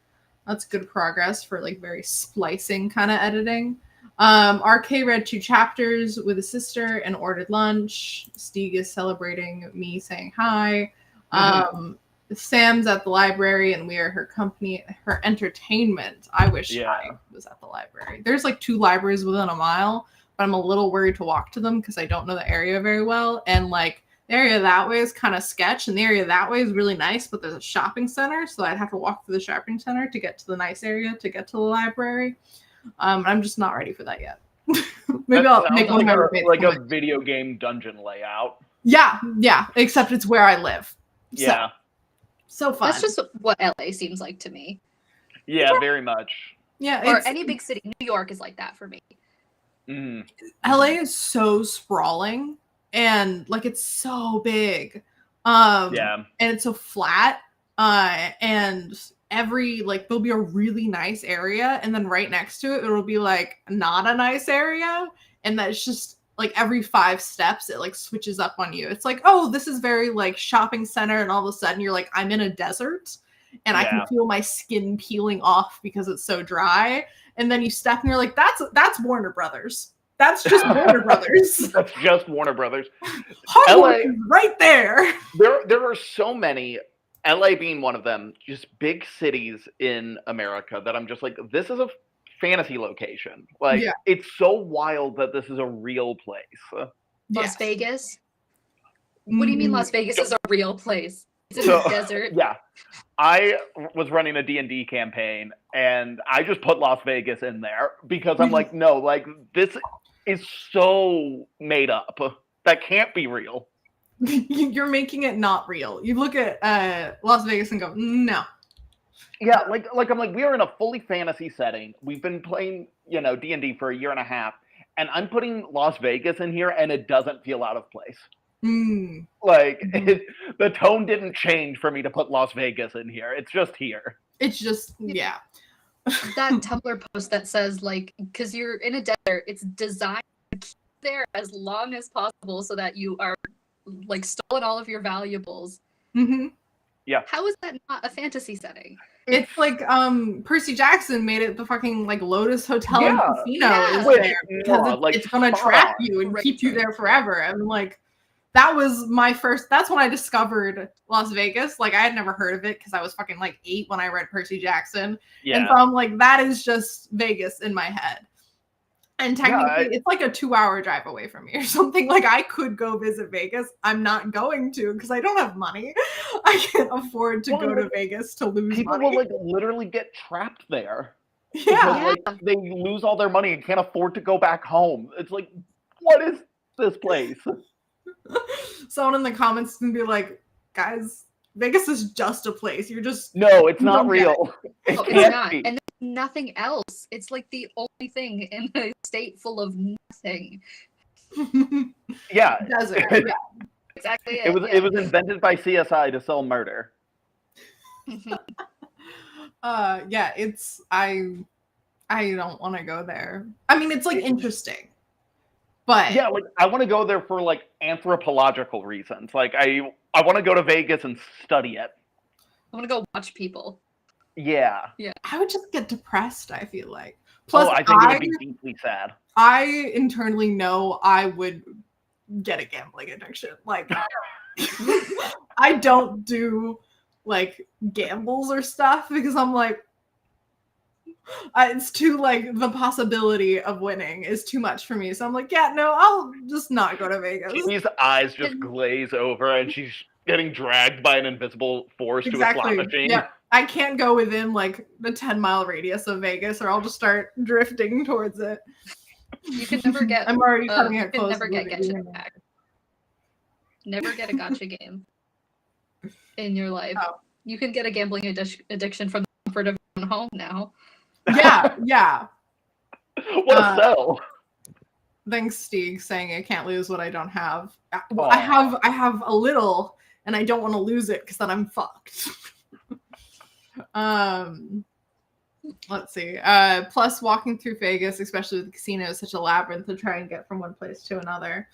That's good progress for like very splicing kind of editing. RK read 2 chapters with a sister and ordered lunch. Stieg is celebrating me saying hi. Sam's at the library and we are her company, her entertainment. I wish I was at the library. There's like 2 libraries within a mile, but I'm a little worried to walk to them because I don't know the area very well. And like the area that way is kind of sketch and the area that way is really nice, but there's a shopping center. So I'd have to walk through the shopping center to get to the nice area to get to the library. I'm just not ready for that yet. Maybe I'll make one like a video game dungeon layout. Yeah, except it's where I live. Yeah. So fun. That's just what LA seems like to me. Yeah, very much. Yeah, or any big city. New York is like that for me. LA is so sprawling and like it's so big. And it's so flat. And every like there'll be a really nice area and then right next to it it'll be like not a nice area, and that's just like every 5 steps it like switches up on you. It's like, oh, this is very like shopping center, and all of a sudden you're like, I'm in a desert and I can feel my skin peeling off because it's so dry. And then you step and you're like, that's Warner Brothers. That's just Warner Brothers. That's just Warner Brothers. Hollywood is right there. There are so many, LA being one of them, just big cities in America that I'm just like, this is a fantasy location. Like, it's so wild that this is a real place. Las Vegas? What do you mean Las Vegas is a real place? It's in the desert. Yeah. I was running a D&D campaign, and I just put Las Vegas in there because I'm like, no, like, this is so made up. That can't be real. You're making it not real. You look at Las Vegas and go, no. Yeah, like I'm like, we are in a fully fantasy setting. We've been playing, D&D for a year and a half, and I'm putting Las Vegas in here, and it doesn't feel out of place. Like, the tone didn't change for me to put Las Vegas in here. It's just here. It's just, yeah. That Tumblr post that says, like, because you're in a desert, it's designed to keep there as long as possible so that you are, like, stolen all of your valuables. Yeah. How is that not a fantasy setting? It's like Percy Jackson made it the fucking like Lotus Hotel and Casino is there because it's gonna trap you and keep you there forever. And like that was that's when I discovered Las Vegas. Like I had never heard of it because I was fucking like 8 when I read Percy Jackson. Yeah. And so I'm like, that is just Vegas in my head. And technically, it's like a 2-hour drive away from me or something. Like, I could go visit Vegas. I'm not going to because I don't have money. I can't afford to go to Vegas to lose people money. People will, like, literally get trapped there. Yeah. Because, like, they lose all their money and can't afford to go back home. It's like, what is this place? Someone in the comments can be like, guys, Vegas is just a place. You're just... No, it's not real. It's not. And nothing else. It's like the only thing in a state full of nothing. Yeah. Desert. Yeah. Exactly. It was invented by CSI to sell murder. Yeah, it's I don't want to go there. I mean, it's like interesting. But yeah, like I want to go there for like anthropological reasons. Like I want to go to Vegas and study it. I want to go watch people. Yeah. I would just get depressed, I feel like. Plus, I think it would be deeply sad. I internally know I would get a gambling addiction. Like, I don't do, like, gambles or stuff because I'm like, it's too, like, the possibility of winning is too much for me. So I'm like, yeah, no, I'll just not go to Vegas. Jeannie's eyes just glaze over and she's getting dragged by an invisible force to a slot machine. Yeah. I can't go within like the 10-mile radius of Vegas, or I'll just start drifting towards it. You can never get. I'm already cutting it close. Never get gacha back. Never get a gacha game in your life. Oh. You can get a gambling addiction from the comfort of your own home now. Yeah. What a sell! Thanks, Stieg, saying I can't lose what I don't have. Well, I have a little, and I don't want to lose it because then I'm fucked. Let's see. Plus, walking through Vegas, especially with the casino, is such a labyrinth to try and get from one place to another.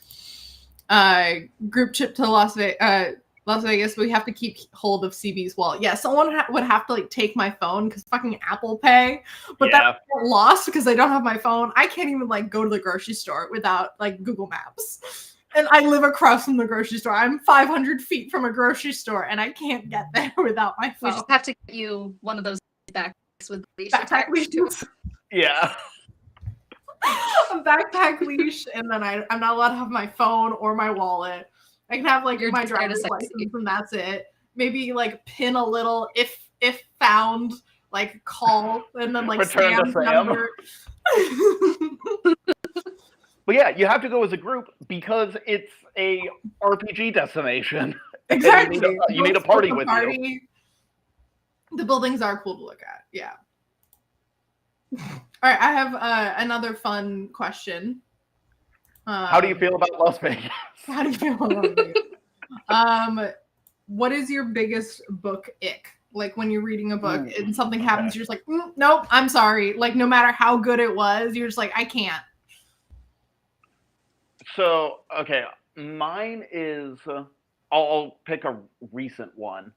Group trip to Las Vegas. Las Vegas, we have to keep hold of CB's wallet. Yeah, someone would have to like take my phone because fucking Apple Pay. But Yeah. that got lost because I don't have my phone. I can't even like go to the grocery store without like Google Maps. And I live across from the grocery store. I'm 500 feet from a grocery store, and I can't get there without my phone. We just have to get you one of those backpacks with leash Backpack attached to it. leash. Yeah. A backpack leash, and then I'm not allowed to have my phone or my wallet. I can have like You're my just kinda driver's sexy. license, and that's it. Maybe like pin a little if found, like call, and then like Return to Sam's Sam. number. But yeah, you have to go as a group because it's a RPG destination. Exactly. You need a party with you. you. The buildings are cool to look at. Yeah. All right, I have another fun question. How do you feel about Las Vegas? How do you feel about it? What is your biggest book ick? Like when you're reading a book and something happens, you're just like, nope, I'm sorry. Like no matter how good it was, you're just like, I can't. So, okay, mine is I'll pick a recent one.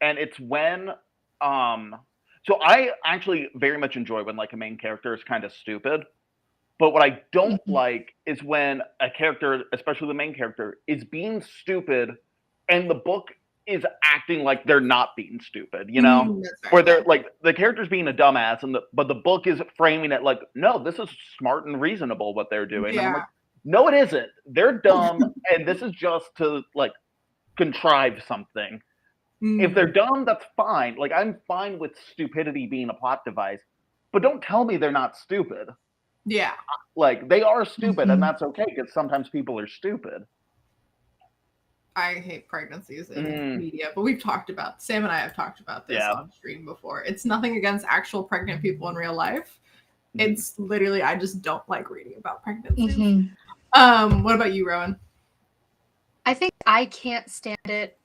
And it's when so I actually very much enjoy when like a main character is kind of stupid. But what I don't like is when a character, especially the main character, is being stupid and the book is acting like they're not being stupid, you know? Where they're like the character's being a dumbass but the book is framing it like, no, this is smart and reasonable what they're doing. Yeah. And I'm like, no, it isn't. They're dumb and this is just to like contrive something. If they're dumb, that's fine. Like I'm fine with stupidity being a plot device, but don't tell me they're not stupid. Yeah. Like they are stupid and that's okay because sometimes people are stupid. I hate pregnancies in media, but Sam and I have talked about this on stream before. It's nothing against actual pregnant people in real life. It's literally, I just don't like reading about pregnancies. What about you, Rowan? I think I can't stand it.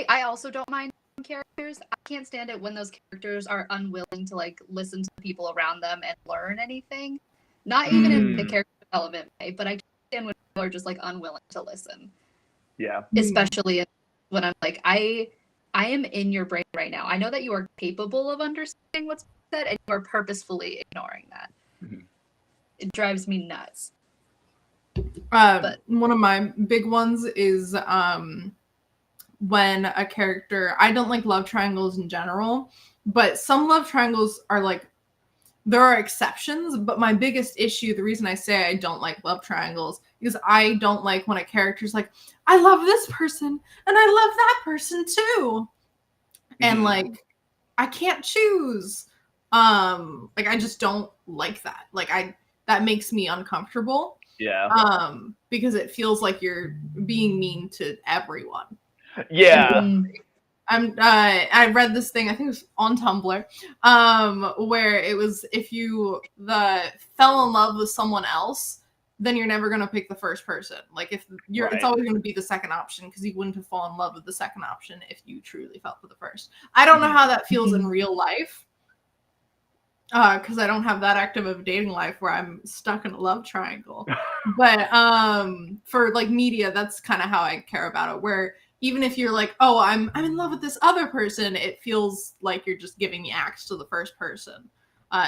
I also don't mind characters. I can't stand it when those characters are unwilling to like listen to the people around them and learn anything. Not even in the character development way, but I can't stand when people are just like unwilling to listen. Yeah. Especially when I'm like, I am in your brain right now. I know that you are capable of understanding what's said, and you are purposefully ignoring that. It drives me nuts. One of my big ones is when a character, I don't like love triangles in general, but some love triangles are like, there are exceptions, but my biggest issue, the reason I say I don't like love triangles, is I don't like when a character's like, I love this person and I love that person too. And like, I can't choose. Like I just don't like that. Like that makes me uncomfortable. Yeah. Because it feels like you're being mean to everyone. Yeah. I read this thing, I think it was on Tumblr, where it was if you fell in love with someone else, then you're never gonna pick the first person. Like if you're, it's always gonna be the second option because you wouldn't have fallen in love with the second option if you truly felt for the first. I don't know how that feels in real life, because I don't have that active of a dating life where I'm stuck in a love triangle. But for like media, that's kind of how I care about it. Where even if you're like, oh, I'm in love with this other person, it feels like you're just giving the axe to the first person,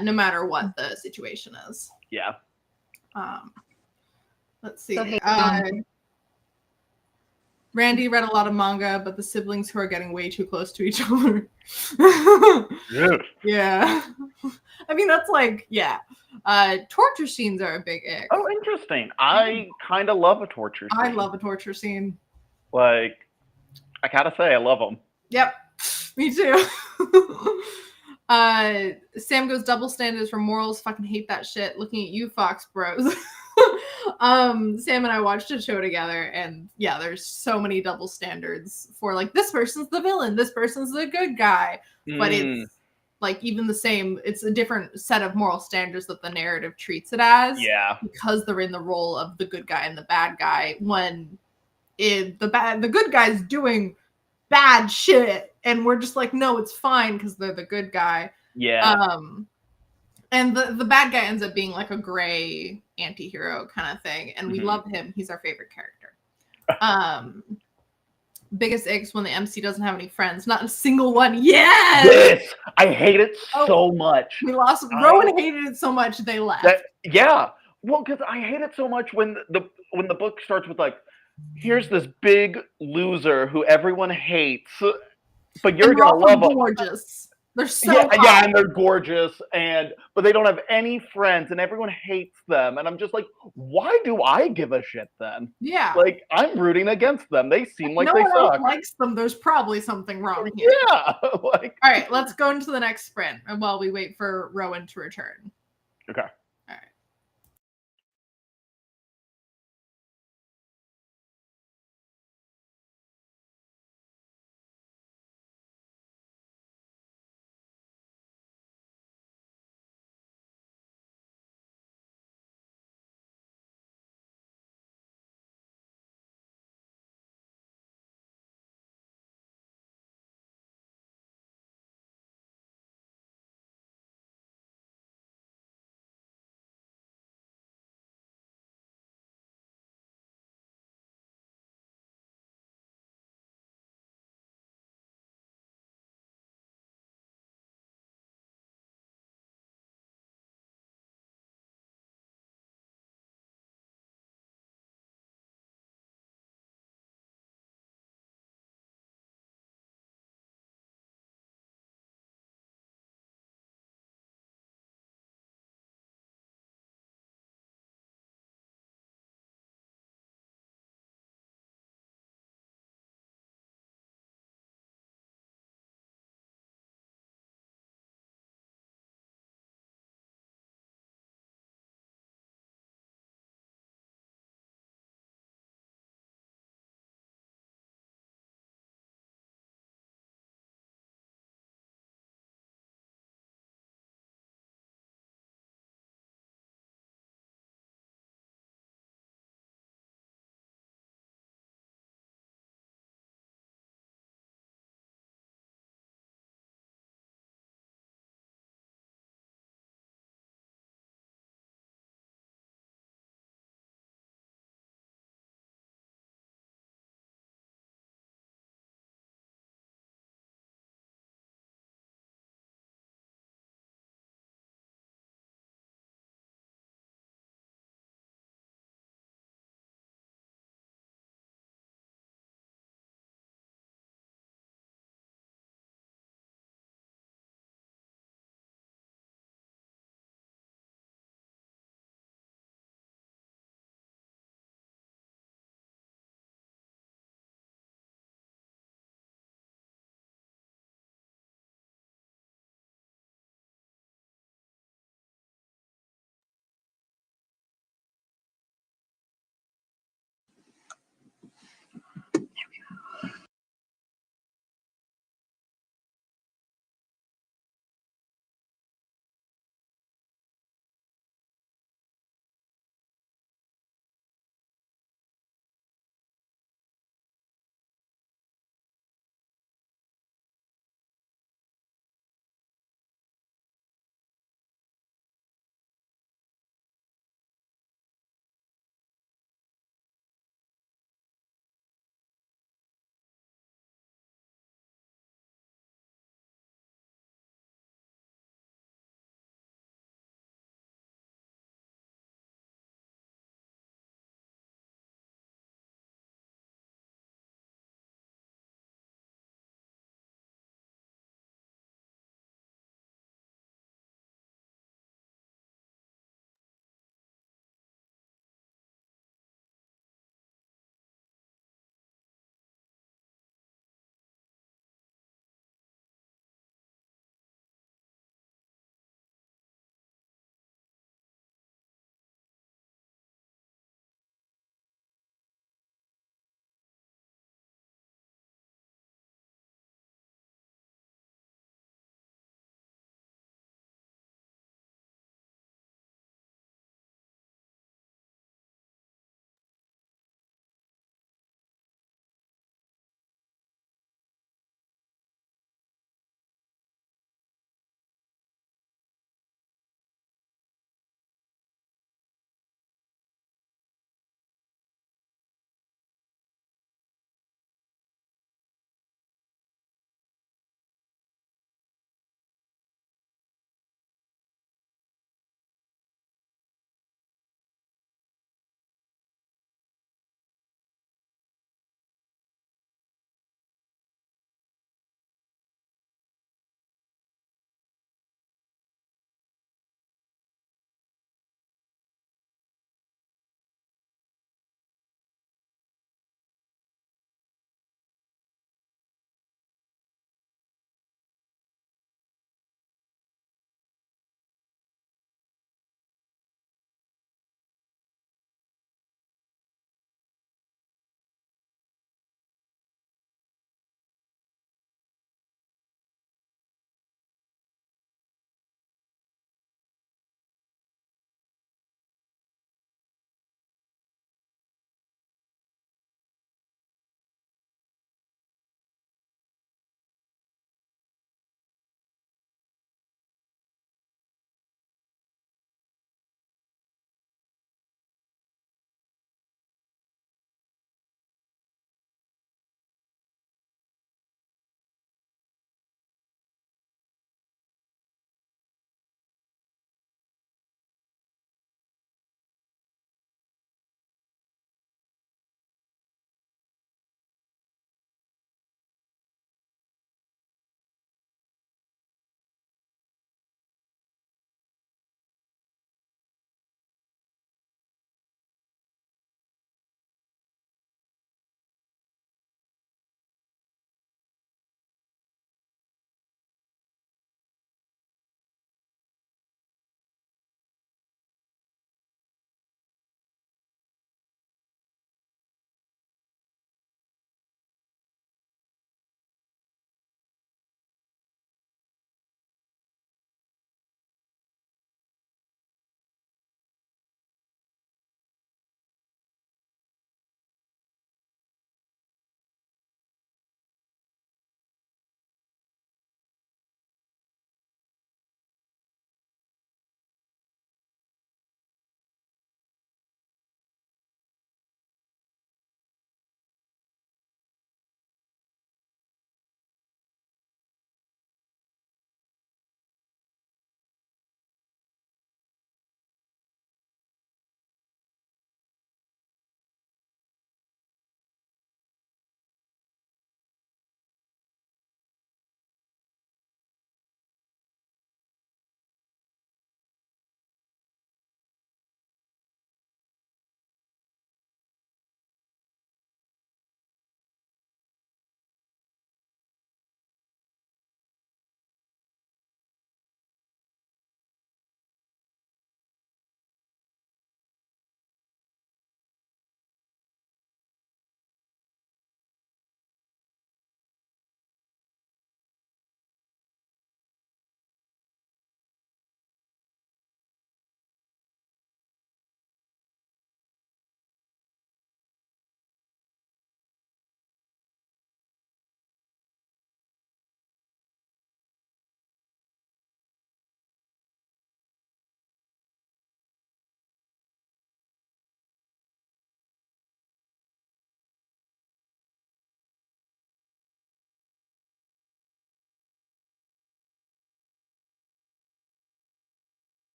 no matter what the situation is. Yeah. Let's see. So, Randy read a lot of manga, but the siblings who are getting way too close to each other. Yeah. I mean, that's like, torture scenes are a big ick. Oh, interesting. I kind of love a torture scene. I love a torture scene. Like, I gotta say, I love them. Yep, me too. Sam goes double standards for morals. Fucking hate that shit. Looking at you, Fox Bros. Sam and I watched a show together, and yeah, there's so many double standards for like this person's the villain, this person's the good guy, but it's like even the same. It's a different set of moral standards that the narrative treats it as. Yeah, because they're in the role of the good guy and the bad guy when the good guy's doing bad shit, and we're just like, no, it's fine because they're the good guy. Yeah. And the bad guy ends up being like a gray anti-hero kind of thing, and we love him. He's our favorite character. biggest icks when the MC doesn't have any friends. Not a single one. Yes! Yes! I hate it so much. We lost. Rowan hated it so much they left. Yeah. Well, because I hate it so much when the book starts with like, here's this big loser who everyone hates, but you're gonna love them. Gorgeous. They're so yeah, and they're gorgeous, but they don't have any friends, and everyone hates them. And I'm just like, why do I give a shit then? Yeah. Like, I'm rooting against them. They seem like they suck. No one else likes them. There's probably something wrong here. Yeah. Like. All right, let's go into the next sprint, and while we wait for Rowan to return. Okay.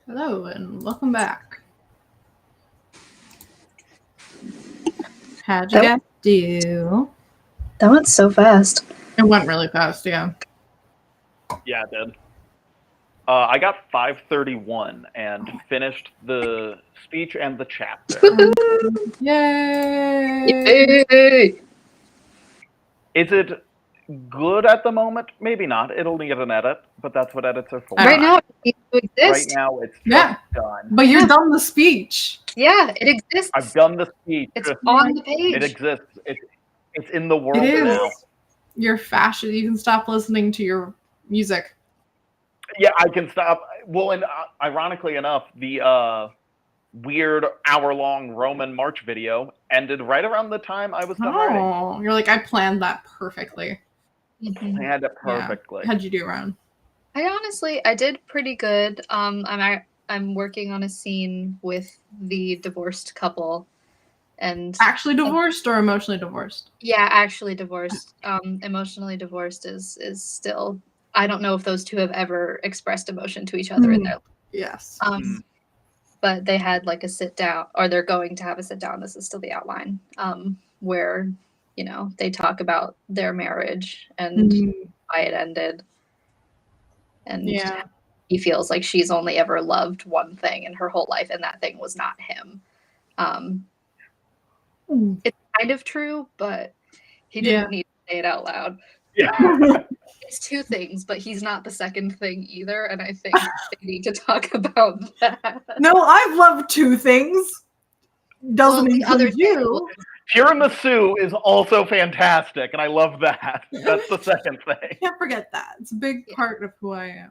Hello and welcome back. How'd you guys do? That went so fast. It went really fast, yeah. Yeah, it did. I got 531 and finished the speech and the chapter. Yay! Yay! Is it good at the moment? Maybe not. It'll need an edit, but that's what edits are for. Right now, it needs to exist. Right now, it's just Yeah. done. But you're done the speech. Yeah, it exists. I've done the speech. It's on the It page. exists. It's in the world It is. now. You're fashion. You can stop listening to your music. Yeah, I can stop. Well, and ironically enough, the weird hour-long Roman march video ended right around the time I was done writing. Oh, you're like, I planned that perfectly. Mhm. Planned it perfectly. How'd you do, Ron? I did pretty good. I'm working on a scene with the divorced couple, and Actually divorced or emotionally divorced? yeah, actually divorced. Emotionally divorced is still. I don't know if those two have ever expressed emotion to each other in their. Yes. But they had like a sit down, or they're going to have a sit down. This is still the outline, where they talk about their marriage and why it ended, and he feels like she's only ever loved one thing in her whole life, and that thing was not him. It's kind of true, but he didn't need to say it out loud. Yeah. It's two things, but he's not the second thing either, and I think they need to talk about that. No, I've loved two things. Doesn't include you. Tiramisu is also fantastic, and I love that. That's the second thing. Can't forget that. It's a big part of who I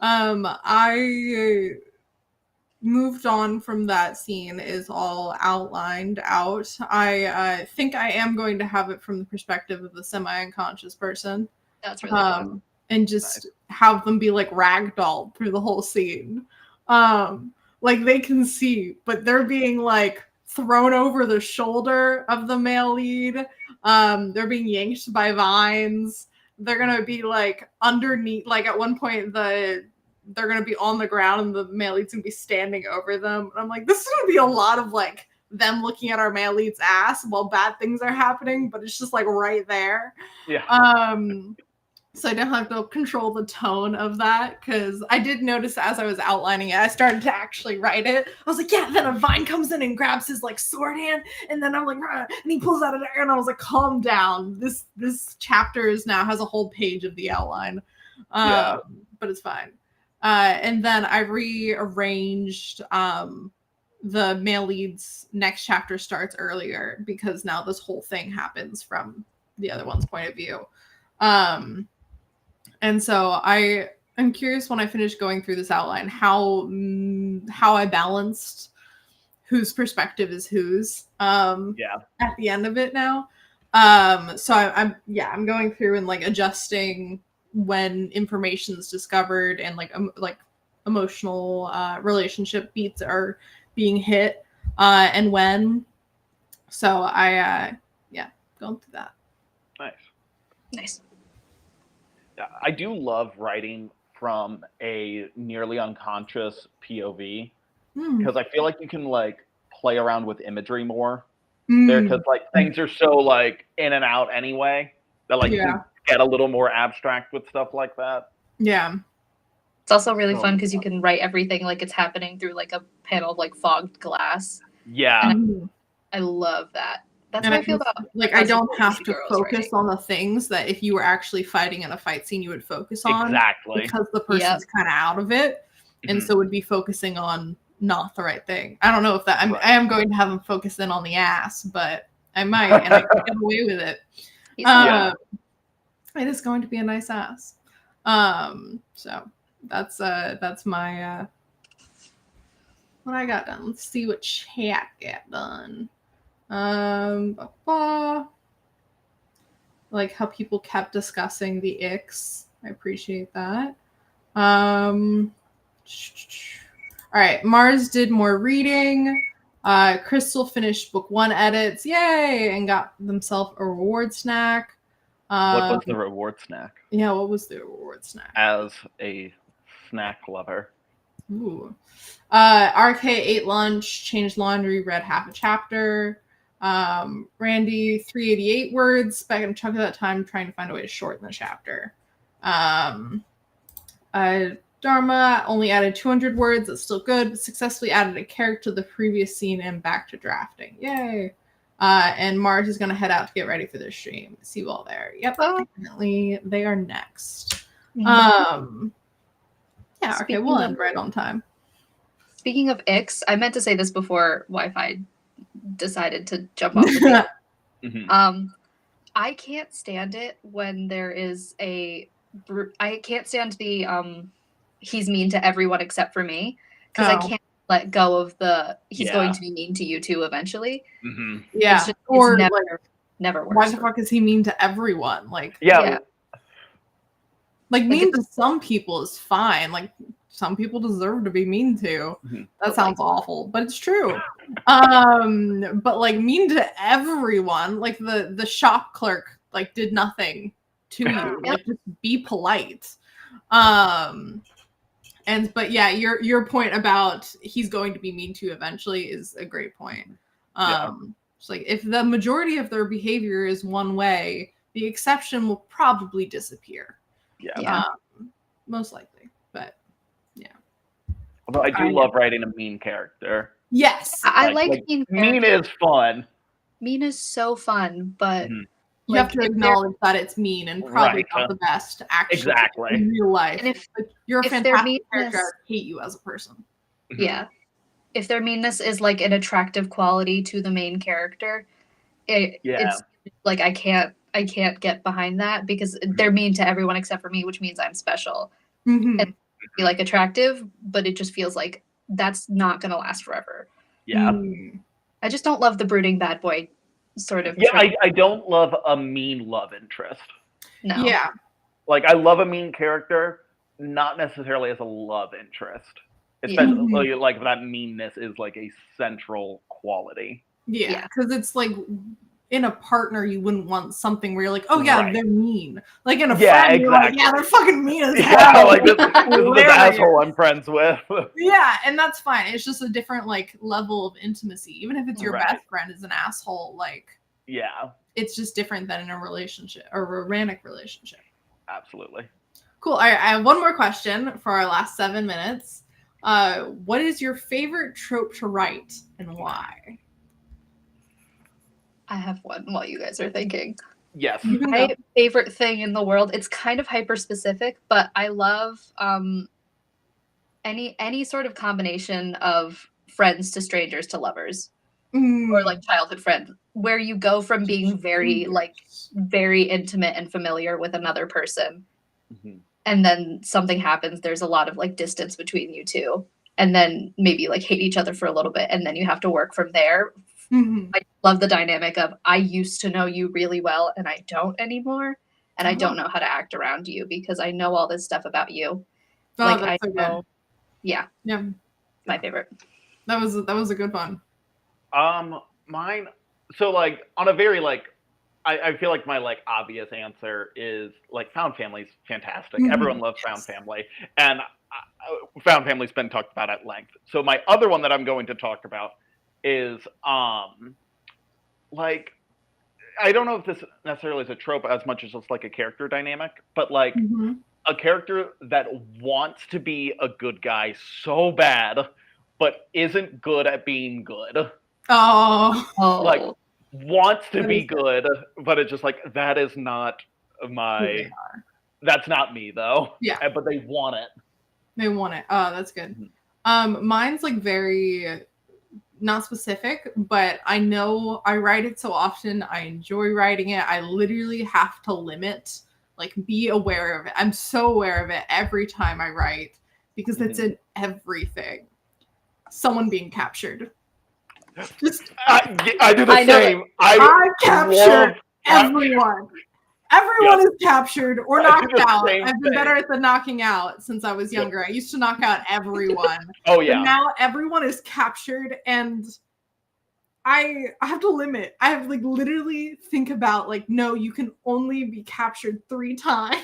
am. I moved on from that scene, is all outlined out. I think I am going to have it from the perspective of the semi-unconscious person. That's really fun. And just have them be like ragdolled through the whole scene. Like they can see, but they're being like thrown over the shoulder of the male lead. They're being yanked by vines. They're gonna be like underneath, like at one point they're gonna be on the ground and the male lead's gonna be standing over them. And I'm like, this is gonna be a lot of like them looking at our male lead's ass while bad things are happening, but it's just like right there. Yeah. So I don't have to control the tone of that, because I did notice as I was outlining it, I started to actually write it. I was like, yeah, then a vine comes in and grabs his like sword hand, and then I'm like, and he pulls out a dagger, and I was like, calm down. This chapter now has a whole page of the outline. But it's fine. And then I rearranged the male lead's next chapter starts earlier, because now this whole thing happens from the other one's point of view. And so I am curious, when I finish going through this outline, how I balanced whose perspective is whose at the end of it now. So I'm going through and like adjusting when information's discovered and like emotional relationship beats are being hit and when. So I going through that. Nice. I do love writing from a nearly unconscious POV, because I feel like you can like play around with imagery more there, because like things are so like in and out anyway that like you can get a little more abstract with stuff like that. Yeah. It's also really fun because you can write everything like it's happening through like a panel of like fogged glass. Yeah. And I love that. That's how I feel about like I don't have to focus on the things that if you were actually fighting in a fight scene you would focus on. Exactly. Because the person's kind of out of it. And so would be focusing on not the right thing. I don't know if that I am going to have them focus in on the ass, but I might, and I can get away with it. It is going to be a nice ass. So that's my what I got done. Let's see what chat got done. Like how people kept discussing the icks. I appreciate that. All right, Mars did more reading. Crystal finished book 1 edits, yay, and got themselves a reward snack. What was the reward snack? Yeah, what was the reward snack? As a snack lover. Ooh. RK ate lunch, changed laundry, read half a chapter. Randy, 388 words, spent a chunk of that time trying to find a way to shorten the chapter. Dharma only added 200 words. That's still good, but successfully added a character to the previous scene and back to drafting. Yay. And Mars is going to head out to get ready for their stream. See you all there. Yep, definitely. They are next. Yeah, okay, we'll end right on time. Speaking of icks, I meant to say this before Wi-Fi decided to jump off the page. I can't stand it when there is I can't stand the he's mean to everyone except for me, because I can't let go of the he's going to be mean to you too eventually. Yeah, it's never works. Why the fuck is he mean to everyone? Like, like mean to some people is fine. Like, some people deserve to be mean to. That sounds awful, but it's true. But like mean to everyone, like the shop clerk like did nothing to you. Like, just be polite. But yeah, your point about he's going to be mean to you eventually is a great point. It's like, if the majority of their behavior is one way, the exception will probably disappear. Most likely. But yeah. Although I do love writing a mean character. Yes. I like mean characters. Mean is fun. Mean is so fun, but you have to acknowledge that it's mean and probably not the best actually in real life. And if you're a fantastic character, I hate you as a person. Yeah. If their meanness is like an attractive quality to the main character, it's like I can't get behind that, because they're mean to everyone except for me, which means I'm special. And be like attractive, but it just feels like that's not gonna last forever. I just don't love the brooding bad boy sort of trope. I don't love a mean love interest. No. Like, I love a mean character, not necessarily as a love interest. Especially like that meanness is like a central quality. Because it's like, in a partner, you wouldn't want something where you're like, oh yeah, they're mean. Like, in a friend, you're like, yeah, they're fucking mean as hell. Like, this is the asshole I'm friends with. Yeah, and that's fine. It's just a different like level of intimacy. Even if it's your best friend is an asshole, like, it's just different than in a relationship, or a romantic relationship. Absolutely. Cool. All right, I have one more question for our last 7 minutes. What is your favorite trope to write and why? I have one while you guys are thinking. Yes. My favorite thing in the world, it's kind of hyper specific, but I love any sort of combination of friends to strangers to lovers, or like childhood friends, where you go from being very intimate and familiar with another person, and then something happens, there's a lot of like distance between you two, and then maybe like hate each other for a little bit, and then you have to work from there. I love the dynamic of, I used to know you really well and I don't anymore, and I don't know how to act around you because I know all this stuff about you. That's so good. Yeah, my favorite. That was a good one. Mine, so like on a very like, I feel like my like obvious answer is like found family's fantastic. Everyone loves found family, and found family's been talked about at length. So my other one that I'm going to talk about is like, I don't know if this necessarily is a trope as much as it's like a character dynamic, but like a character that wants to be a good guy so bad, but isn't good at being good. Like, wants to be good, but it's just like, that is not that's not me though. But they want it. They want it. Oh, that's good. Mine's like very not specific, but I know I write it so often. I enjoy writing it. I literally have to limit, like, be aware of it. I'm so aware of it every time I write, because it's in everything. Someone being captured. Just I do the same. I captured everyone. Everyone is captured or knocked out. I've been better at the knocking out since I was younger. I used to knock out everyone. But now everyone is captured, and I have to limit. I have like literally think about like, no, you can only be captured 3 times.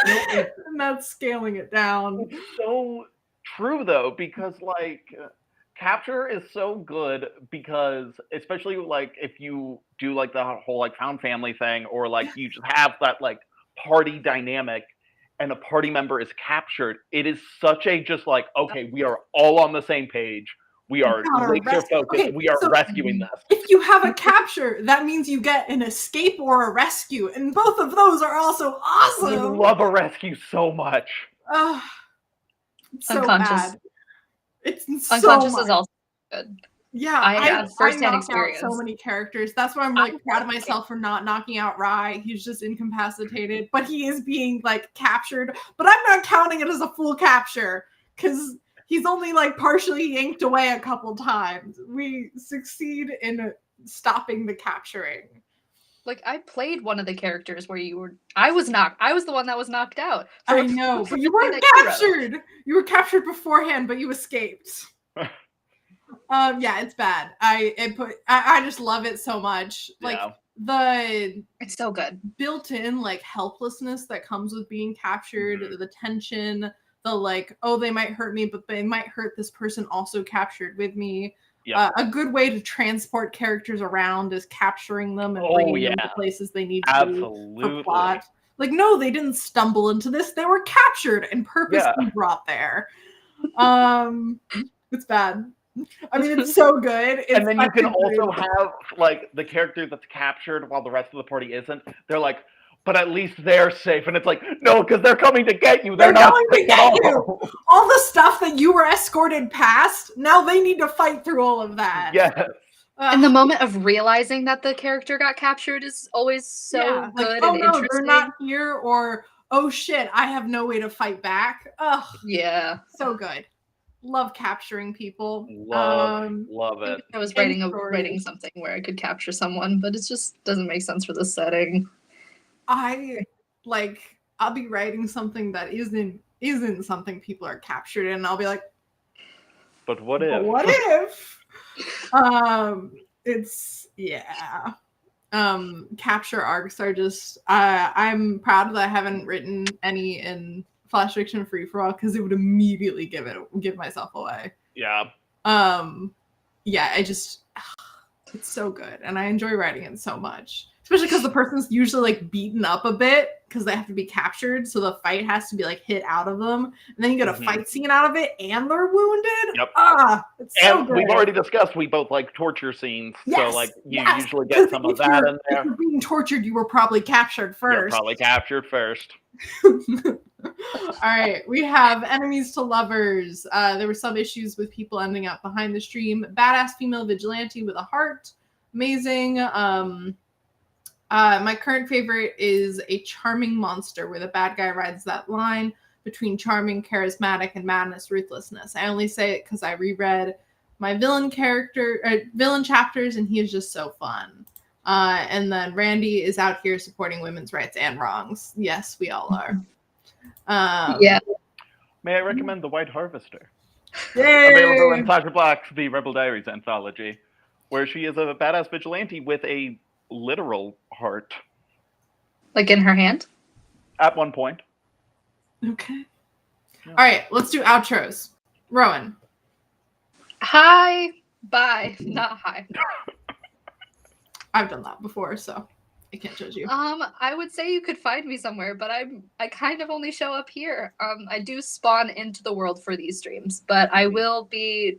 And that's scaling it down. It's so true though, because like capture is so good because especially like if you do like the whole like found family thing or like you just have that like party dynamic and a party member is captured, it is such a just like, okay, we are all on the same page. We are laser focused. Okay, we are so rescuing this. If you have a capture, that means you get an escape or a rescue, and both of those are also awesome. I love a rescue so much. It's so Unconscious. bad. It's Unconscious so is also good. Yeah, I have first-hand knocked out experience. so many characters. That's why I'm like proud of myself for not knocking out Rye. He's just incapacitated, but he is being like captured. But I'm not counting it as a full capture because he's only like partially yanked away a couple times. We succeed in stopping the capturing. Like I played one of the characters where you were. I was the one that was knocked out. I know, but you weren't captured. You were captured beforehand, but you escaped. Yeah, it's bad. I just love it so much. Like it's so good. Built-in like helplessness that comes with being captured, the tension, the like, oh, they might hurt me, but they might hurt this person also captured with me. A good way to transport characters around is capturing them and bringing them to places they need to for plot. Like, no, they didn't stumble into this. They were captured and purposely brought there. It's bad. I mean, it's so good. And then you can also have like the character that's captured while the rest of the party isn't. They're like, but at least they're safe. And it's like, no, because they're coming to get you. They're not coming to get you. All the stuff that you were escorted past, now they need to fight through all of that. Yes. And the moment of realizing that the character got captured is always so good and interesting. They're not here, or oh shit, I have no way to fight back. Ugh. Yeah. So good. Love capturing people. Love it. I was writing something where I could capture someone, but it just doesn't make sense for the setting. I'll be writing something that isn't something people are captured in, and I'll be like, but what if? What if? Capture arcs are just I'm proud that I haven't written any in Flash Fiction Free for All because it would immediately give myself away. It's so good and I enjoy writing it so much, especially because the person's usually like beaten up a bit because they have to be captured, so the fight has to be like hit out of them, and then you get a fight scene out of it and they're wounded. It's so good. We've already discussed we both like torture scenes, so like you usually get some of that in there. If you're being tortured, you were probably captured first. All right, we have enemies to lovers. There were some issues with people ending up behind the stream. Badass female vigilante with a heart. Amazing. My current favorite is a charming monster where the bad guy rides that line between charming, charismatic, and madness, ruthlessness. I only say it because I reread my villain chapters, and he is just so fun. And then Randy is out here supporting women's rights and wrongs. Yes, we all are. May I recommend The White Harvester? Yay! Available in Sasha Black's The Rebel Diaries anthology, where she is a badass vigilante with a literal heart. Like in her hand? At one point. Okay. Yeah. All right, let's do outros. Rowan. Hi. Bye. Not hi. I've done that before, so I can't judge you. I would say you could find me somewhere, but I kind of only show up here. I do spawn into the world for these streams, but I will be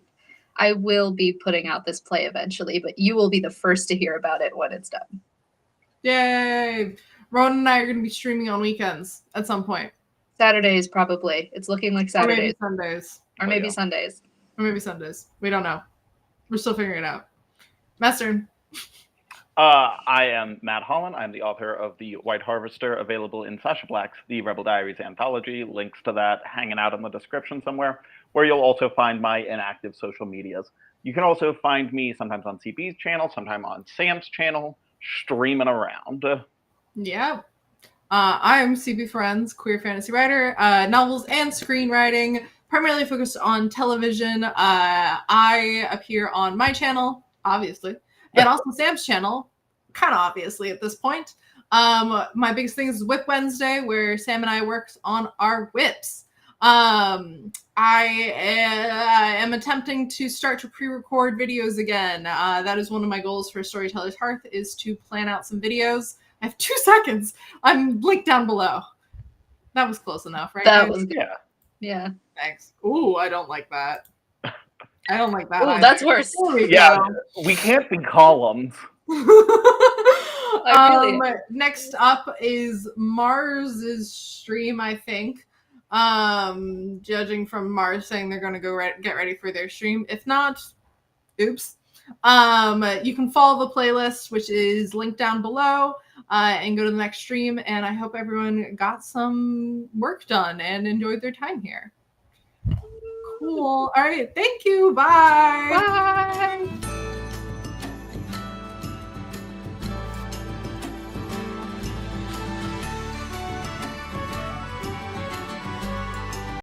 putting out this play eventually, but you will be the first to hear about it when it's done. Yay! Rowan and I are going to be streaming on weekends at some point. Saturdays, probably. It's looking like Saturdays. Or maybe Sundays. Or maybe Sundays. Or maybe Sundays. We don't know. We're still figuring it out. Master. I am Matt Holland. I'm the author of The White Harvester, available in Sasha Black's The Rebel Diaries anthology. Links to that hanging out in the description somewhere, where you'll also find my inactive social medias. You can also find me sometimes on CB's channel, sometimes on Sam's channel, streaming around. Yeah. I'm CB Ferrenz, queer fantasy writer, novels and screenwriting, primarily focused on television. I appear on my channel, obviously, and also Sam's channel, kind of obviously at this point. My biggest thing is Whip Wednesday, where Sam and I worked on our whips. I am attempting to start to pre-record videos again. That is one of my goals for Storytellers Hearth, is to plan out some videos. I have 2 seconds. I'm linked down below. That was close enough, right? That guys? was good. Yeah. Yeah. Thanks. Ooh, I don't like that. I don't like that. Oh, either. that's worse. There we Yeah, go. we can't be columns. Next up is Mars's stream, I think. Judging from Mars saying they're going to go get ready for their stream. If not, oops. You can follow the playlist, which is linked down below, and go to the next stream. And I hope everyone got some work done and enjoyed their time here. Cool. All right. Thank you. Bye. Bye.